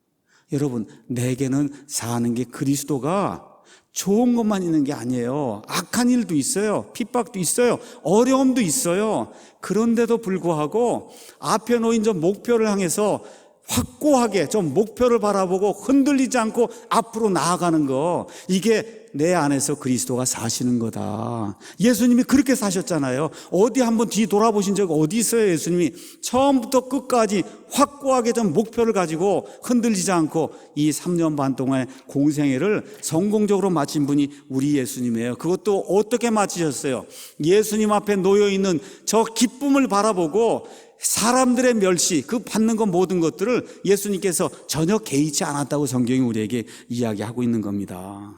여러분, 내게는 사는 게 그리스도가 좋은 것만 있는 게 아니에요. 악한 일도 있어요. 핍박도 있어요. 어려움도 있어요. 그런데도 불구하고 앞에 놓인 저 목표를 향해서 확고하게 좀 목표를 바라보고 흔들리지 않고 앞으로 나아가는 거, 이게 내 안에서 그리스도가 사시는 거다. 예수님이 그렇게 사셨잖아요. 어디 한번 뒤 돌아보신 적 어디 있어요? 예수님이 처음부터 끝까지 확고하게 좀 목표를 가지고 흔들리지 않고 이 3년 반 동안의 공생애를 성공적으로 마친 분이 우리 예수님이에요. 그것도 어떻게 마치셨어요? 예수님 앞에 놓여있는 저 기쁨을 바라보고 사람들의 멸시, 그 받는 것 모든 것들을 예수님께서 전혀 개의치 않았다고 성경이 우리에게 이야기하고 있는 겁니다.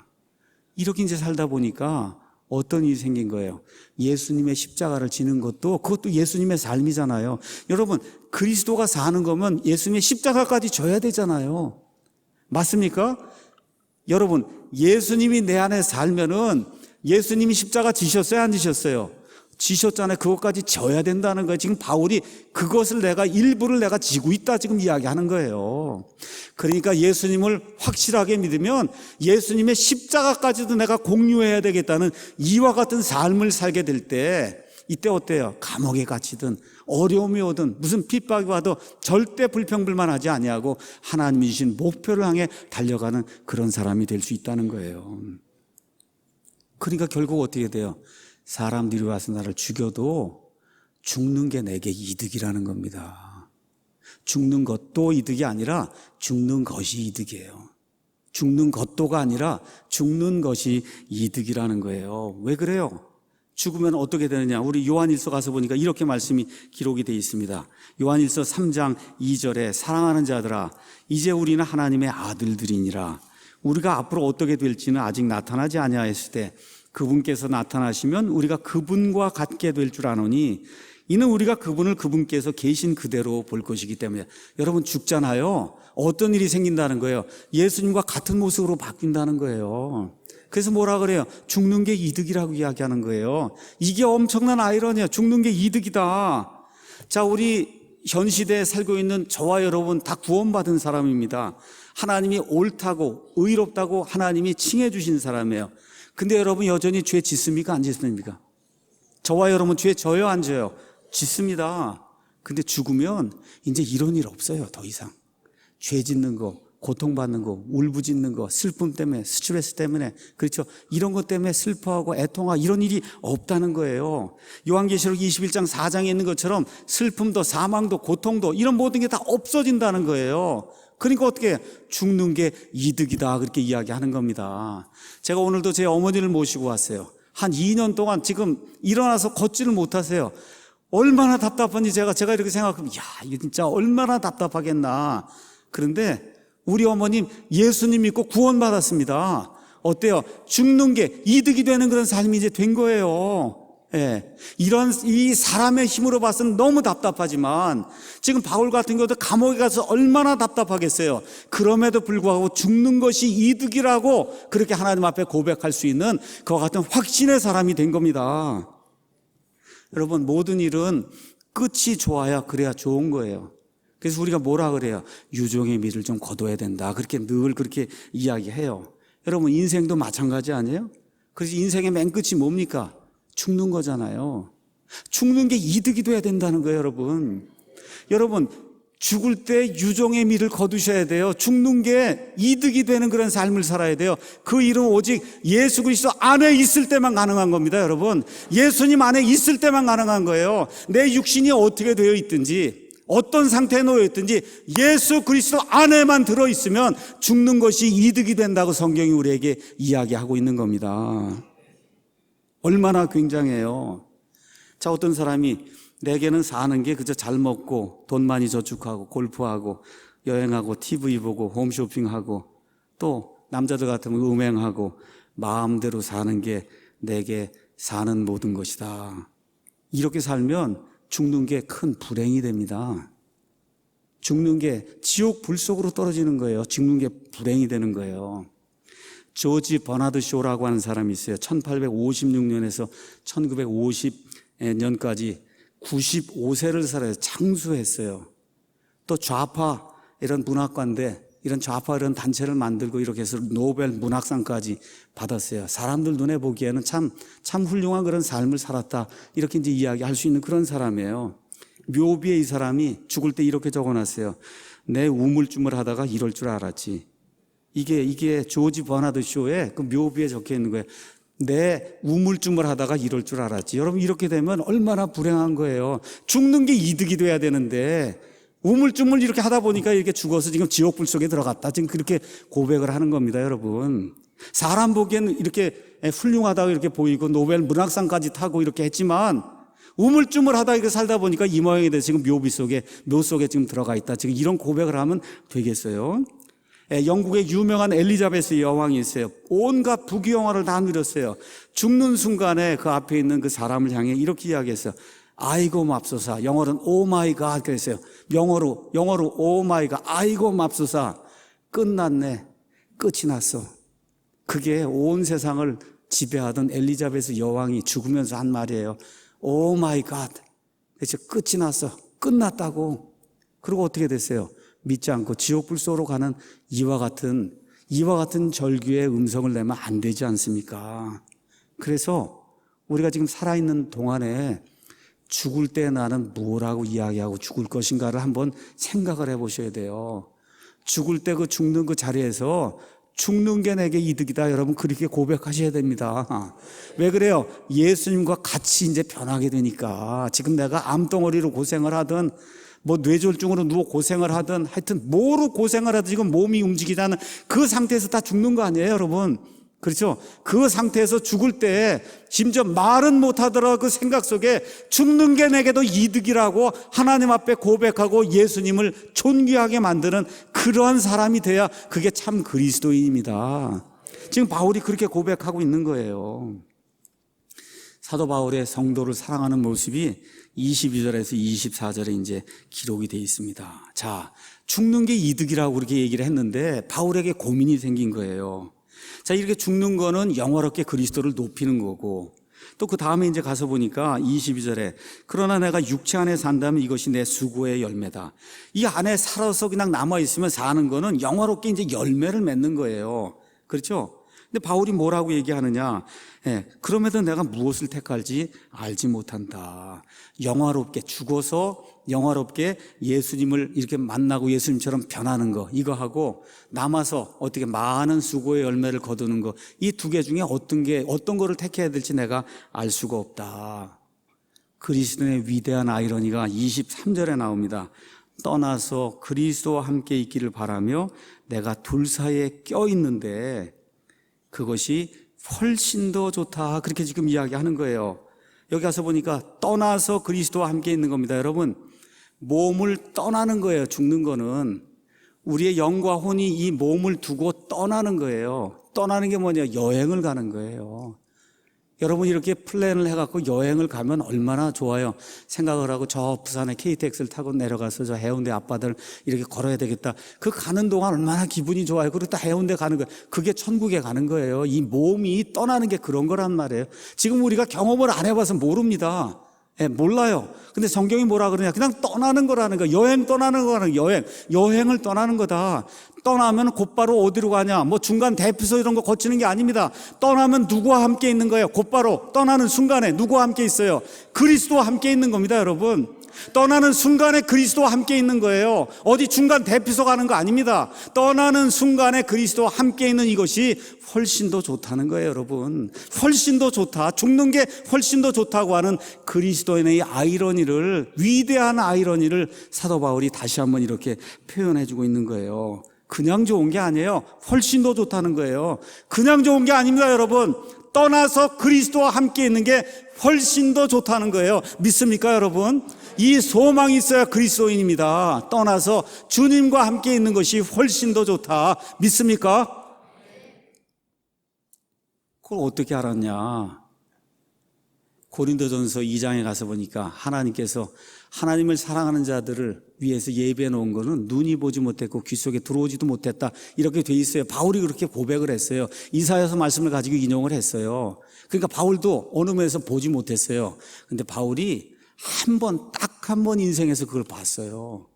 이렇게 이제 살다 보니까 어떤 일이 생긴 거예요? 예수님의 십자가를 지는 것도, 그것도 예수님의 삶이잖아요. 여러분, 그리스도가 사는 거면 예수님의 십자가까지 져야 되잖아요. 맞습니까? 여러분, 예수님이 내 안에 살면은 예수님이 십자가 지셨어요? 안 지셨어요? 지셨잖아요. 그것까지 져야 된다는 거예요. 지금 바울이 그것을 일부를 내가 지고 있다 지금 이야기하는 거예요. 그러니까 예수님을 확실하게 믿으면 예수님의 십자가까지도 내가 공유해야 되겠다는 이와 같은 삶을 살게 될 때, 이때 어때요? 감옥에 갇히든 어려움이 오든 무슨 핍박이 와도 절대 불평불만하지 아니하고 하나님이 주신 목표를 향해 달려가는 그런 사람이 될 수 있다는 거예요. 그러니까 결국 어떻게 돼요? 사람들이 와서 나를 죽여도 죽는 게 내게 이득이라는 겁니다. 죽는 것도 이득이 아니라 죽는 것이 이득이에요. 죽는 것도가 아니라 죽는 것이 이득이라는 거예요. 왜 그래요? 죽으면 어떻게 되느냐? 우리 요한일서 가서 보니까 이렇게 말씀이 기록이 되어 있습니다. 요한일서 3장 2절에 사랑하는 자들아, 이제 우리는 하나님의 아들들이니라. 우리가 앞으로 어떻게 될지는 아직 나타나지 아니하였을 때 그분께서 나타나시면 우리가 그분과 같게 될 줄 아노니 이는 우리가 그분을 그분께서 계신 그대로 볼 것이기 때문에. 여러분, 죽잖아요. 어떤 일이 생긴다는 거예요? 예수님과 같은 모습으로 바뀐다는 거예요. 그래서 뭐라 그래요? 죽는 게 이득이라고 이야기하는 거예요. 이게 엄청난 아이러니야. 죽는 게 이득이다. 자, 우리 현 시대에 살고 있는 저와 여러분 다 구원받은 사람입니다. 하나님이 옳다고 의롭다고 하나님이 칭해 주신 사람이에요. 근데 여러분 여전히 죄 짓습니까? 안 짓습니까? 저와 여러분 죄 져요? 안 져요? 짓습니다. 근데 죽으면 이제 이런 일 없어요. 더 이상 죄 짓는 거, 고통받는 거, 울부짖는 거, 슬픔 때문에, 스트레스 때문에, 그렇죠? 이런 것 때문에 슬퍼하고 애통하고 이런 일이 없다는 거예요. 요한계시록 21장 4장에 있는 것처럼 슬픔도 사망도 고통도 이런 모든 게 다 없어진다는 거예요. 그러니까 어떻게 죽는 게 이득이다 그렇게 이야기하는 겁니다. 제가 오늘도 제 어머니를 모시고 왔어요. 한 2년 동안 지금 일어나서 걷지를 못하세요. 얼마나 답답한지 제가 이렇게 생각하면 이거 진짜 얼마나 답답하겠나. 그런데 우리 어머님 예수님 믿고 구원받았습니다. 어때요? 죽는 게 이득이 되는 그런 삶이 이제 된 거예요. 예. 이 사람의 힘으로 봐서는 너무 답답하지만 지금 바울 같은 경우도 감옥에 가서 얼마나 답답하겠어요. 그럼에도 불구하고 죽는 것이 이득이라고 그렇게 하나님 앞에 고백할 수 있는 그와 같은 확신의 사람이 된 겁니다. 여러분, 모든 일은 끝이 좋아야 그래야 좋은 거예요. 그래서 우리가 뭐라 그래요? 유종의 미를 좀 거둬야 된다. 그렇게 늘 그렇게 이야기해요. 여러분, 인생도 마찬가지 아니에요? 그래서 인생의 맨 끝이 뭡니까? 죽는 거잖아요. 죽는 게 이득이 돼야 된다는 거예요, 여러분. 여러분, 죽을 때 유종의 미를 거두셔야 돼요. 죽는 게 이득이 되는 그런 삶을 살아야 돼요. 그 일은 오직 예수 그리스도 안에 있을 때만 가능한 겁니다, 여러분. 예수님 안에 있을 때만 가능한 거예요. 내 육신이 어떻게 되어 있든지 어떤 상태에 놓여 있든지 예수 그리스도 안에만 들어있으면 죽는 것이 이득이 된다고 성경이 우리에게 이야기하고 있는 겁니다. 얼마나 굉장해요. 자, 어떤 사람이 내게는 사는 게 그저 잘 먹고 돈 많이 저축하고 골프하고 여행하고 TV 보고 홈쇼핑하고 또 남자들 같으면 음행하고 마음대로 사는 게 내게 사는 모든 것이다. 이렇게 살면 죽는 게 큰 불행이 됩니다. 죽는 게 지옥 불 속으로 떨어지는 거예요. 죽는 게 불행이 되는 거예요. 조지 버나드 쇼라고 하는 사람이 있어요. 1856년에서 1950년까지 95세를 살아요. 장수했어요. 또 좌파 이런 문학가인데 이런 좌파 이런 단체를 만들고 이렇게 해서 노벨 문학상까지 받았어요. 사람들 눈에 보기에는 참 훌륭한 그런 삶을 살았다. 이렇게 이제 이야기할 수 있는 그런 사람이에요. 묘비에 이 사람이 죽을 때 이렇게 적어놨어요. 내 우물쭈물 하다가 이럴 줄 알았지. 이게 조지 버나드 쇼의 그 묘비에 적혀 있는 거예요. 내 우물쭈물 하다가 이럴 줄 알았지. 여러분, 이렇게 되면 얼마나 불행한 거예요. 죽는 게 이득이 돼야 되는데 우물쭈물 이렇게 하다 보니까 이렇게 죽어서 지금 지옥불 속에 들어갔다. 지금 그렇게 고백을 하는 겁니다, 여러분. 사람 보기에는 이렇게 훌륭하다고 이렇게 보이고 노벨 문학상까지 타고 이렇게 했지만 우물쭈물 하다 이렇게 살다 보니까 이 모양이 돼서 지금 묘 속에 지금 들어가 있다. 지금 이런 고백을 하면 되겠어요? 영국의 유명한 엘리자베스 여왕이 있어요. 온갖 부귀영화를 다 누렸어요. 죽는 순간에 그 앞에 있는 그 사람을 향해 이렇게 이야기했어요. 아이고 맙소사. 영어로는 오 마이 갓 그랬어요. 영어로 오 마이 갓. 아이고 맙소사. 끝났네. 끝이 났어. 그게 온 세상을 지배하던 엘리자베스 여왕이 죽으면서 한 말이에요. 오 마이 갓. 그래서 끝이 났어. 끝났다고. 그리고 어떻게 됐어요? 믿지 않고 지옥불 속으로 가는 이와 같은 절규의 음성을 내면 안 되지 않습니까? 그래서 우리가 지금 살아있는 동안에 죽을 때 나는 뭐라고 이야기하고 죽을 것인가를 한번 생각을 해보셔야 돼요. 죽을 때 그 죽는 그 자리에서 죽는 게 내게 이득이다. 여러분, 그렇게 고백하셔야 됩니다. 왜 그래요? 예수님과 같이 이제 변하게 되니까. 지금 내가 암덩어리로 고생을 하든 뭐 뇌졸중으로 누워 고생을 하든 하여튼 뭐로 고생을 하든 지금 몸이 움직이지 않은 그 상태에서 다 죽는 거 아니에요, 여러분? 그렇죠? 그 상태에서 죽을 때 심지어 말은 못하더라도 그 생각 속에 죽는 게 내게도 이득이라고 하나님 앞에 고백하고 예수님을 존귀하게 만드는 그러한 사람이 돼야 그게 참 그리스도인입니다. 지금 바울이 그렇게 고백하고 있는 거예요. 사도 바울의 성도를 사랑하는 모습이 22절에서 24절에 이제 기록이 되어 있습니다. 자, 죽는 게 이득이라고 그렇게 얘기를 했는데 바울에게 고민이 생긴 거예요. 자, 이렇게 죽는 거는 영화롭게 그리스도를 높이는 거고, 또 그 다음에 이제 가서 보니까 22절에 그러나 내가 육체 안에 산다면 이것이 내 수고의 열매다. 이 안에 살아서 그냥 남아있으면 사는 거는 영화롭게 이제 열매를 맺는 거예요. 그렇죠? 근데 바울이 뭐라고 얘기하느냐? 그럼에도 내가 무엇을 택할지 알지 못한다. 영화롭게 죽어서 영화롭게 예수님을 이렇게 만나고 예수님처럼 변하는 거, 이거 하고 남아서 어떻게 많은 수고의 열매를 거두는 거, 이 두 개 중에 어떤 거를 택해야 될지 내가 알 수가 없다. 그리스도의 위대한 아이러니가 23절에 나옵니다. 떠나서 그리스도와 함께 있기를 바라며 내가 둘 사이에 껴있는데 그것이 훨씬 더 좋다. 그렇게 지금 이야기하는 거예요. 여기 가서 보니까 떠나서 그리스도와 함께 있는 겁니다. 여러분, 몸을 떠나는 거예요. 죽는 거는 우리의 영과 혼이 이 몸을 두고 떠나는 거예요. 떠나는 게 뭐냐? 여행을 가는 거예요. 여러분, 이렇게 플랜을 해갖고 여행을 가면 얼마나 좋아요. 생각을 하고 저 부산에 KTX를 타고 내려가서 저 해운대 앞바다를 이렇게 걸어야 되겠다. 그 가는 동안 얼마나 기분이 좋아요. 그리고 또 해운대 가는 거예요. 그게 천국에 가는 거예요. 이 몸이 떠나는 게 그런 거란 말이에요. 지금 우리가 경험을 안 해봐서 모릅니다. 몰라요. 근데 성경이 뭐라 그러냐? 그냥 떠나는 거라는 거야. 여행 떠나는 거라는 거야. 여행을 떠나는 거다. 떠나면 곧바로 어디로 가냐? 뭐 중간 대피소 이런 거 거치는 게 아닙니다. 떠나면 누구와 함께 있는 거예요? 곧바로 떠나는 순간에 누구와 함께 있어요? 그리스도와 함께 있는 겁니다, 여러분. 떠나는 순간에 그리스도와 함께 있는 거예요. 어디 중간 대피소 가는 거 아닙니다. 떠나는 순간에 그리스도와 함께 있는 이것이 훨씬 더 좋다는 거예요, 여러분. 훨씬 더 좋다. 죽는 게 훨씬 더 좋다고 하는 그리스도인의 이 아이러니를, 위대한 아이러니를 사도 바울이 다시 한번 이렇게 표현해주고 있는 거예요. 그냥 좋은 게 아니에요. 훨씬 더 좋다는 거예요. 그냥 좋은 게 아닙니다, 여러분. 떠나서 그리스도와 함께 있는 게 훨씬 더 좋다는 거예요. 믿습니까, 여러분? 이 소망이 있어야 그리스도인입니다. 떠나서 주님과 함께 있는 것이 훨씬 더 좋다. 믿습니까? 그걸 어떻게 알았냐? 고린도전서 2장에 가서 보니까 하나님께서 하나님을 사랑하는 자들을 위해서 예배해 놓은 거는 눈이 보지 못했고 귀 속에 들어오지도 못했다. 이렇게 돼 있어요. 바울이 그렇게 고백을 했어요. 이사야서 말씀을 가지고 인용을 했어요. 그러니까 바울도 어느 면에서 보지 못했어요. 근데 바울이 딱 한 번 인생에서 그걸 봤어요.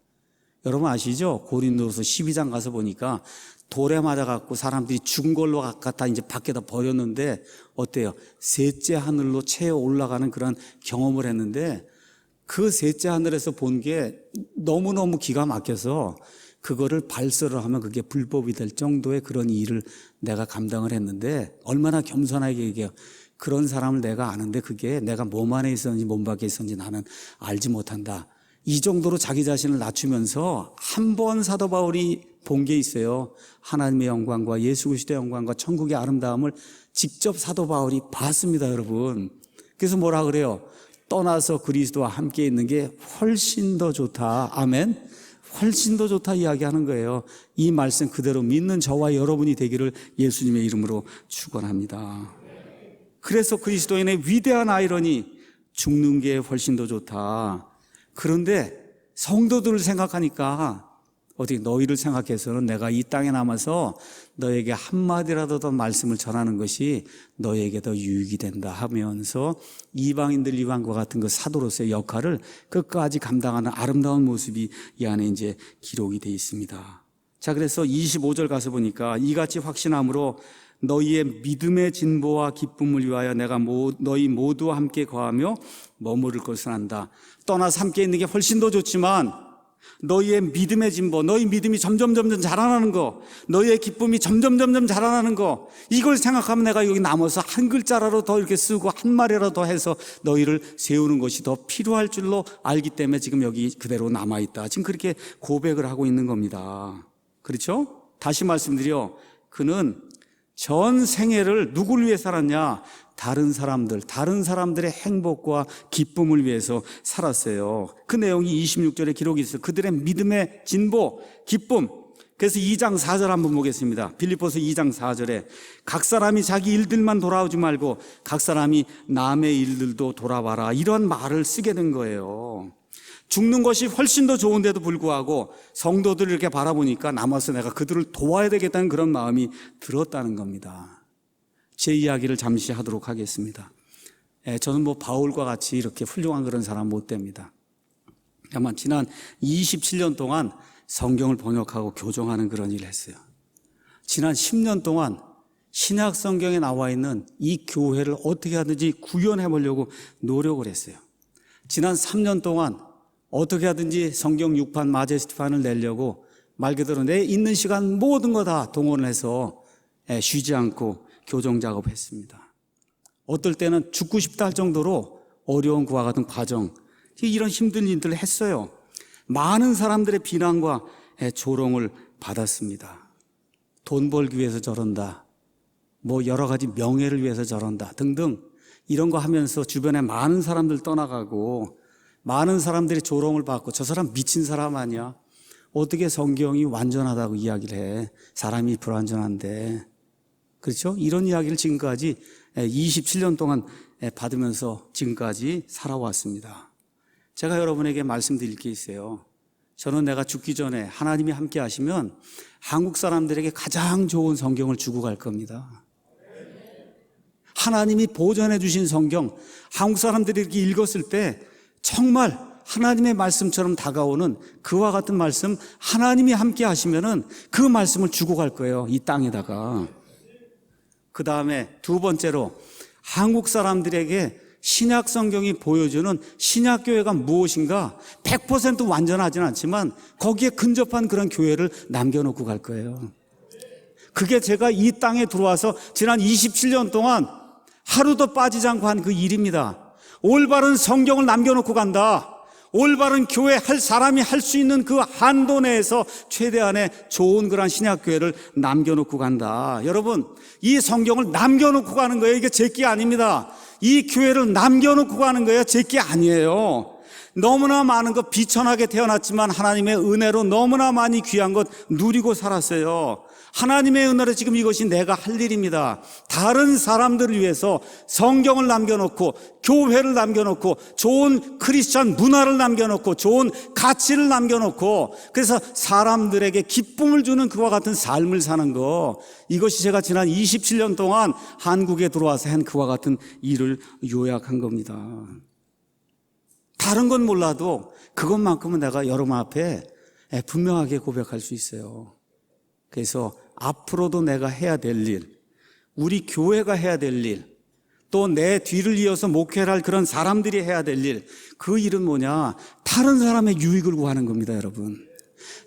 여러분 아시죠? 고린도서 12장 가서 보니까 돌에 맞아갖고 사람들이 죽은 걸로 갖다 이제 밖에다 버렸는데 어때요? 셋째 하늘로 채어 올라가는 그런 경험을 했는데 그 셋째 하늘에서 본 게 너무너무 기가 막혀서 그거를 발설을 하면 그게 불법이 될 정도의 그런 일을 내가 감당을 했는데 얼마나 겸손하게 얘기해요. 그런 사람을 내가 아는데 그게 내가 몸 안에 있었는지 몸 밖에 있었는지 나는 알지 못한다. 이 정도로 자기 자신을 낮추면서 한 번 사도 바울이 본 게 있어요. 하나님의 영광과 예수 그리스도의 영광과 천국의 아름다움을 직접 사도 바울이 봤습니다, 여러분. 그래서 뭐라 그래요? 떠나서 그리스도와 함께 있는 게 훨씬 더 좋다. 아멘. 훨씬 더 좋다 이야기하는 거예요. 이 말씀 그대로 믿는 저와 여러분이 되기를 예수님의 이름으로 축원합니다. 그래서 그리스도인의 위대한 아이러니, 죽는 게 훨씬 더 좋다. 그런데 성도들을 생각하니까 어떻게 너희를 생각해서는 내가 이 땅에 남아서 너에게 한마디라도 더 말씀을 전하는 것이 너에게 더 유익이 된다 하면서 이방인들 이방과 같은 그 사도로서의 역할을 끝까지 감당하는 아름다운 모습이 이 안에 이제 기록이 되어 있습니다. 자, 그래서 25절 가서 보니까 이같이 확신함으로 너희의 믿음의 진보와 기쁨을 위하여 내가 너희 모두와 함께 거하며 머무를 것을 안다. 떠나서 함께 있는 게 훨씬 더 좋지만 너희의 믿음의 진보, 너희 믿음이 점점 자라나는 거, 너희의 기쁨이 점점 자라나는 거, 이걸 생각하면 내가 여기 남아서 한 글자라도 더 이렇게 쓰고 한 말이라도 더 해서 너희를 세우는 것이 더 필요할 줄로 알기 때문에 지금 여기 그대로 남아있다. 지금 그렇게 고백을 하고 있는 겁니다. 그렇죠? 다시 말씀드려, 그는 전 생애를 누구를 위해 살았냐? 다른 사람들의 행복과 기쁨을 위해서 살았어요. 그 내용이 26절에 기록이 있어요. 그들의 믿음의 진보, 기쁨. 그래서 2장 4절 한번 보겠습니다. 빌립보서 2장 4절에 각 사람이 자기 일들만 돌아오지 말고 각 사람이 남의 일들도 돌아봐라, 이런 말을 쓰게 된 거예요. 죽는 것이 훨씬 더 좋은데도 불구하고 성도들을 이렇게 바라보니까 남아서 내가 그들을 도와야 되겠다는 그런 마음이 들었다는 겁니다. 제 이야기를 잠시 하도록 하겠습니다. 저는 바울과 같이 이렇게 훌륭한 그런 사람 못 됩니다. 다만 지난 27년 동안 성경을 번역하고 교정하는 그런 일을 했어요. 지난 10년 동안 신약 성경에 나와 있는 이 교회를 어떻게 하든지 구현해 보려고 노력을 했어요. 지난 3년 동안 어떻게 하든지 성경 6판 마제스티판을 내려고 말 그대로 내 있는 시간 모든 거 다 동원을 해서 쉬지 않고 교정 작업했습니다. 어떨 때는 죽고 싶다 할 정도로 어려운 그와 같은 과정, 이런 힘든 일들을 했어요. 많은 사람들의 비난과 조롱을 받았습니다. 돈 벌기 위해서 저런다, 여러 가지 명예를 위해서 저런다 등등 이런 거 하면서 주변에 많은 사람들 떠나가고 많은 사람들이 조롱을 받고 저 사람 미친 사람 아니야? 어떻게 성경이 완전하다고 이야기를 해? 사람이 불완전한데. 그렇죠? 이런 이야기를 지금까지 27년 동안 받으면서 지금까지 살아왔습니다. 제가 여러분에게 말씀드릴 게 있어요. 저는 내가 죽기 전에 하나님이 함께 하시면 한국 사람들에게 가장 좋은 성경을 주고 갈 겁니다. 하나님이 보존해 주신 성경, 한국 사람들이 이렇게 읽었을 때 정말 하나님의 말씀처럼 다가오는 그와 같은 말씀, 하나님이 함께 하시면은 그 말씀을 주고 갈 거예요, 이 땅에다가. 그 다음에 두 번째로 한국 사람들에게 신약 성경이 보여주는 신약 교회가 무엇인가 100% 완전하지는 않지만 거기에 근접한 그런 교회를 남겨놓고 갈 거예요. 그게 제가 이 땅에 들어와서 지난 27년 동안 하루도 빠지지 않고 한 그 일입니다. 올바른 성경을 남겨놓고 간다. 올바른 교회 할 사람이 할 수 있는 그 한도 내에서 최대한의 좋은 그런 신약교회를 남겨놓고 간다. 여러분, 이 성경을 남겨놓고 가는 거예요. 이게 제게 아닙니다. 이 교회를 남겨놓고 가는 거예요. 제게 아니에요. 너무나 많은 것, 비천하게 태어났지만 하나님의 은혜로 너무나 많이 귀한 것 누리고 살았어요. 하나님의 은혜로 지금 이것이 내가 할 일입니다. 다른 사람들을 위해서 성경을 남겨놓고 교회를 남겨놓고 좋은 크리스찬 문화를 남겨놓고 좋은 가치를 남겨놓고 그래서 사람들에게 기쁨을 주는 그와 같은 삶을 사는 거, 이것이 제가 지난 27년 동안 한국에 들어와서 한 그와 같은 일을 요약한 겁니다. 다른 건 몰라도 그것만큼은 내가 여러분 앞에 분명하게 고백할 수 있어요. 그래서 앞으로도 내가 해야 될 일, 우리 교회가 해야 될 일, 또 내 뒤를 이어서 목회를 할 그런 사람들이 해야 될 일, 그 일은 뭐냐? 다른 사람의 유익을 구하는 겁니다, 여러분.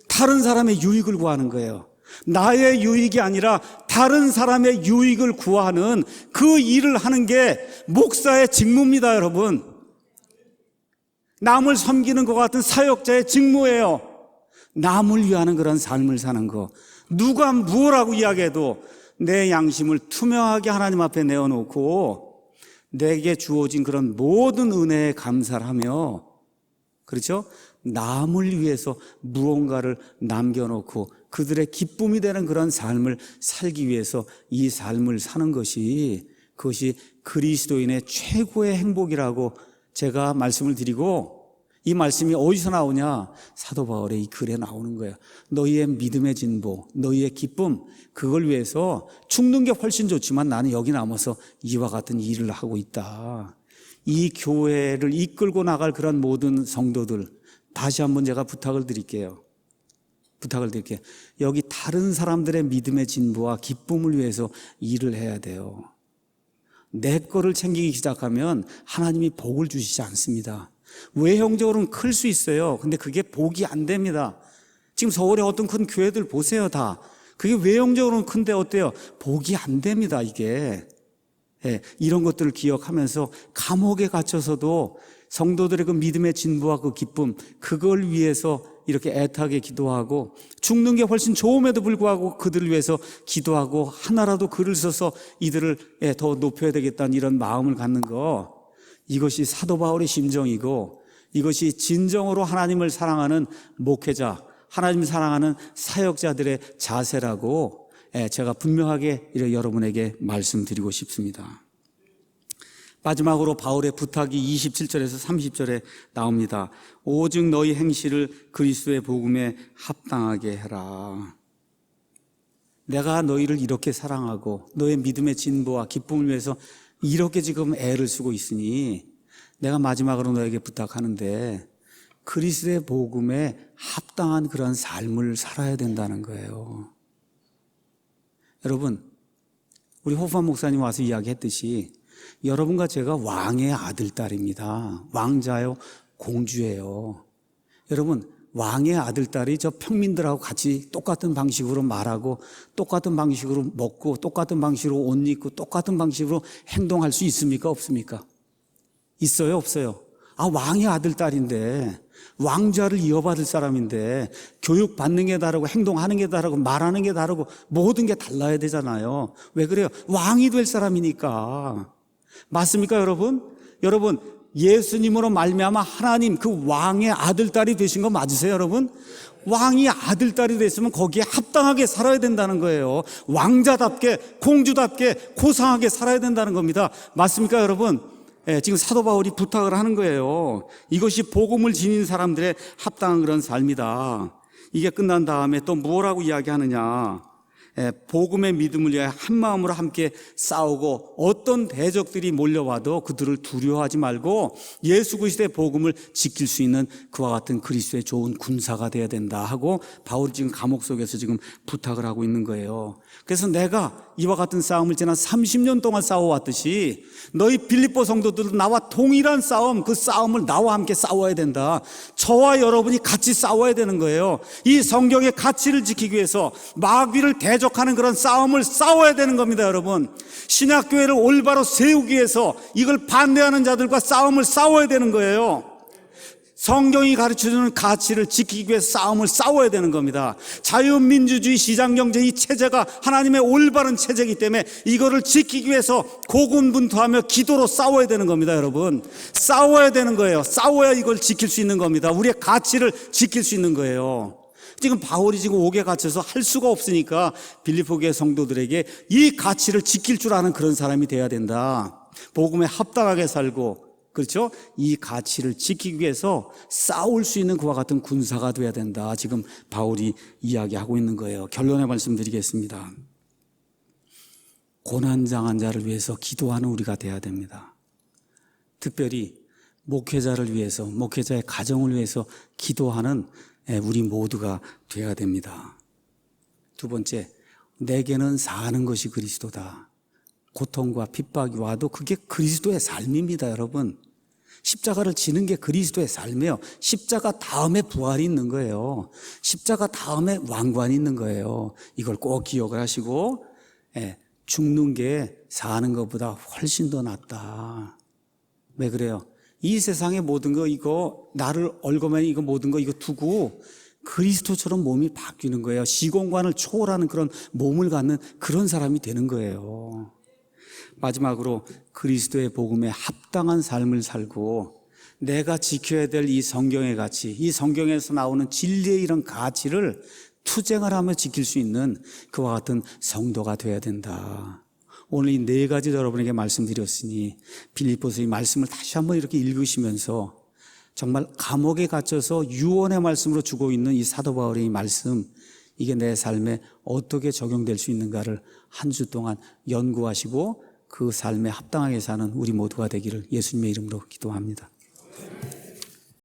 다른 사람의 유익을 구하는 거예요. 나의 유익이 아니라 다른 사람의 유익을 구하는 그 일을 하는 게 목사의 직무입니다, 여러분. 남을 섬기는 것 같은 사역자의 직무예요. 남을 위하는 그런 삶을 사는 거. 누가 무엇라고 이야기해도 내 양심을 투명하게 하나님 앞에 내어놓고 내게 주어진 그런 모든 은혜에 감사를 하며, 그렇죠? 남을 위해서 무언가를 남겨놓고 그들의 기쁨이 되는 그런 삶을 살기 위해서 이 삶을 사는 것이, 그것이 그리스도인의 최고의 행복이라고 제가 말씀을 드리고, 이 말씀이 어디서 나오냐? 사도 바울의 이 글에 나오는 거예요. 너희의 믿음의 진보, 너희의 기쁨, 그걸 위해서 죽는 게 훨씬 좋지만 나는 여기 남아서 이와 같은 일을 하고 있다. 이 교회를 이끌고 나갈 그런 모든 성도들, 다시 한번 제가 부탁을 드릴게요. 여기 다른 사람들의 믿음의 진보와 기쁨을 위해서 일을 해야 돼요. 내 거를 챙기기 시작하면 하나님이 복을 주시지 않습니다. 외형적으로는 클 수 있어요. 근데 그게 복이 안 됩니다. 지금 서울에 어떤 큰 교회들 보세요, 다. 그게 외형적으로는 큰데 어때요? 복이 안 됩니다, 이게. 이런 것들을 기억하면서 감옥에 갇혀서도 성도들의 그 믿음의 진보와 그 기쁨, 그걸 위해서 이렇게 애타게 기도하고, 죽는 게 훨씬 좋음에도 불구하고 그들을 위해서 기도하고 하나라도 글을 써서 이들을 더 높여야 되겠다는 이런 마음을 갖는 거, 이것이 사도 바울의 심정이고 이것이 진정으로 하나님을 사랑하는 목회자, 하나님 사랑하는 사역자들의 자세라고 제가 분명하게 여러분에게 말씀드리고 싶습니다. 마지막으로 바울의 부탁이 27절에서 30절에 나옵니다. 오직 너희 행실을 그리스도의 복음에 합당하게 해라. 내가 너희를 이렇게 사랑하고 너의 믿음의 진보와 기쁨을 위해서 이렇게 지금 애를 쓰고 있으니 내가 마지막으로 너에게 부탁하는데 그리스도의 복음에 합당한 그런 삶을 살아야 된다는 거예요. 여러분, 우리 호프만 목사님 와서 이야기했듯이 여러분과 제가 왕의 아들, 딸입니다. 왕자요, 공주예요. 여러분, 왕의 아들, 딸이 저 평민들하고 같이 똑같은 방식으로 말하고 똑같은 방식으로 먹고 똑같은 방식으로 옷 입고 똑같은 방식으로 행동할 수 있습니까? 없습니까? 있어요? 없어요? 왕의 아들, 딸인데 왕좌를 이어받을 사람인데 교육받는 게 다르고 행동하는 게 다르고 말하는 게 다르고 모든 게 달라야 되잖아요. 왜 그래요? 왕이 될 사람이니까. 맞습니까, 여러분? 여러분, 예수님으로 말미암아 하나님 그 왕의 아들, 딸이 되신 거 맞으세요, 여러분? 왕이 아들, 딸이 됐으면 거기에 합당하게 살아야 된다는 거예요. 왕자답게, 공주답게, 고상하게 살아야 된다는 겁니다. 맞습니까, 여러분? 지금 사도 바울이 부탁을 하는 거예요. 이것이 복음을 지닌 사람들의 합당한 그런 삶이다. 이게 끝난 다음에 또 뭐라고 이야기하느냐? 복음의 믿음을 위해 한 마음으로 함께 싸우고 어떤 대적들이 몰려와도 그들을 두려워하지 말고 예수 그리스도의 복음을 지킬 수 있는 그와 같은 그리스도의 좋은 군사가 되어야 된다 하고 바울이 지금 감옥 속에서 지금 부탁을 하고 있는 거예요. 그래서 내가 이와 같은 싸움을 지난 30년 동안 싸워왔듯이 너희 빌립보 성도들도 나와 동일한 싸움, 그 싸움을 나와 함께 싸워야 된다. 저와 여러분이 같이 싸워야 되는 거예요. 이 성경의 가치를 지키기 위해서 마귀를 대적하는 그런 싸움을 싸워야 되는 겁니다, 여러분. 신약교회를 올바로 세우기 위해서 이걸 반대하는 자들과 싸움을 싸워야 되는 거예요. 성경이 가르쳐주는 가치를 지키기 위해 싸움을 싸워야 되는 겁니다. 자유민주주의 시장경제 이 체제가 하나님의 올바른 체제이기 때문에 이거를 지키기 위해서 고군분투하며 기도로 싸워야 되는 겁니다, 여러분. 싸워야 되는 거예요. 싸워야 이걸 지킬 수 있는 겁니다. 우리의 가치를 지킬 수 있는 거예요. 지금 바울이 지금 옥에 갇혀서 할 수가 없으니까 빌립보 교회 성도들에게 이 가치를 지킬 줄 아는 그런 사람이 돼야 된다. 복음에 합당하게 살고, 그렇죠? 이 가치를 지키기 위해서 싸울 수 있는 그와 같은 군사가 돼야 된다. 지금 바울이 이야기하고 있는 거예요. 결론의 말씀드리겠습니다. 고난당한 자를 위해서 기도하는 우리가 돼야 됩니다. 특별히 목회자를 위해서, 목회자의 가정을 위해서 기도하는 우리 모두가 돼야 됩니다. 두 번째, 내게는 사는 것이 그리스도다. 고통과 핍박이 와도 그게 그리스도의 삶입니다, 여러분. 십자가를 지는 게 그리스도의 삶이에요. 십자가 다음에 부활이 있는 거예요. 십자가 다음에 왕관이 있는 거예요. 이걸 꼭 기억을 하시고, 죽는 게 사는 것보다 훨씬 더 낫다. 왜 그래요? 이 세상의 모든 거 이거 나를 얽어매는 이거 모든 거 이거 두고 그리스도처럼 몸이 바뀌는 거예요. 시공간을 초월하는 그런 몸을 갖는 그런 사람이 되는 거예요. 마지막으로 그리스도의 복음에 합당한 삶을 살고 내가 지켜야 될 이 성경의 가치, 이 성경에서 나오는 진리의 이런 가치를 투쟁을 하며 지킬 수 있는 그와 같은 성도가 되어야 된다. 오늘 이 네 가지 여러분에게 말씀드렸으니 빌립보서 이 말씀을 다시 한번 이렇게 읽으시면서 정말 감옥에 갇혀서 유언의 말씀으로 주고 있는 이 사도 바울의 이 말씀, 이게 내 삶에 어떻게 적용될 수 있는가를 한 주 동안 연구하시고 그 삶에 합당하게 사는 우리 모두가 되기를 예수님의 이름으로 기도합니다.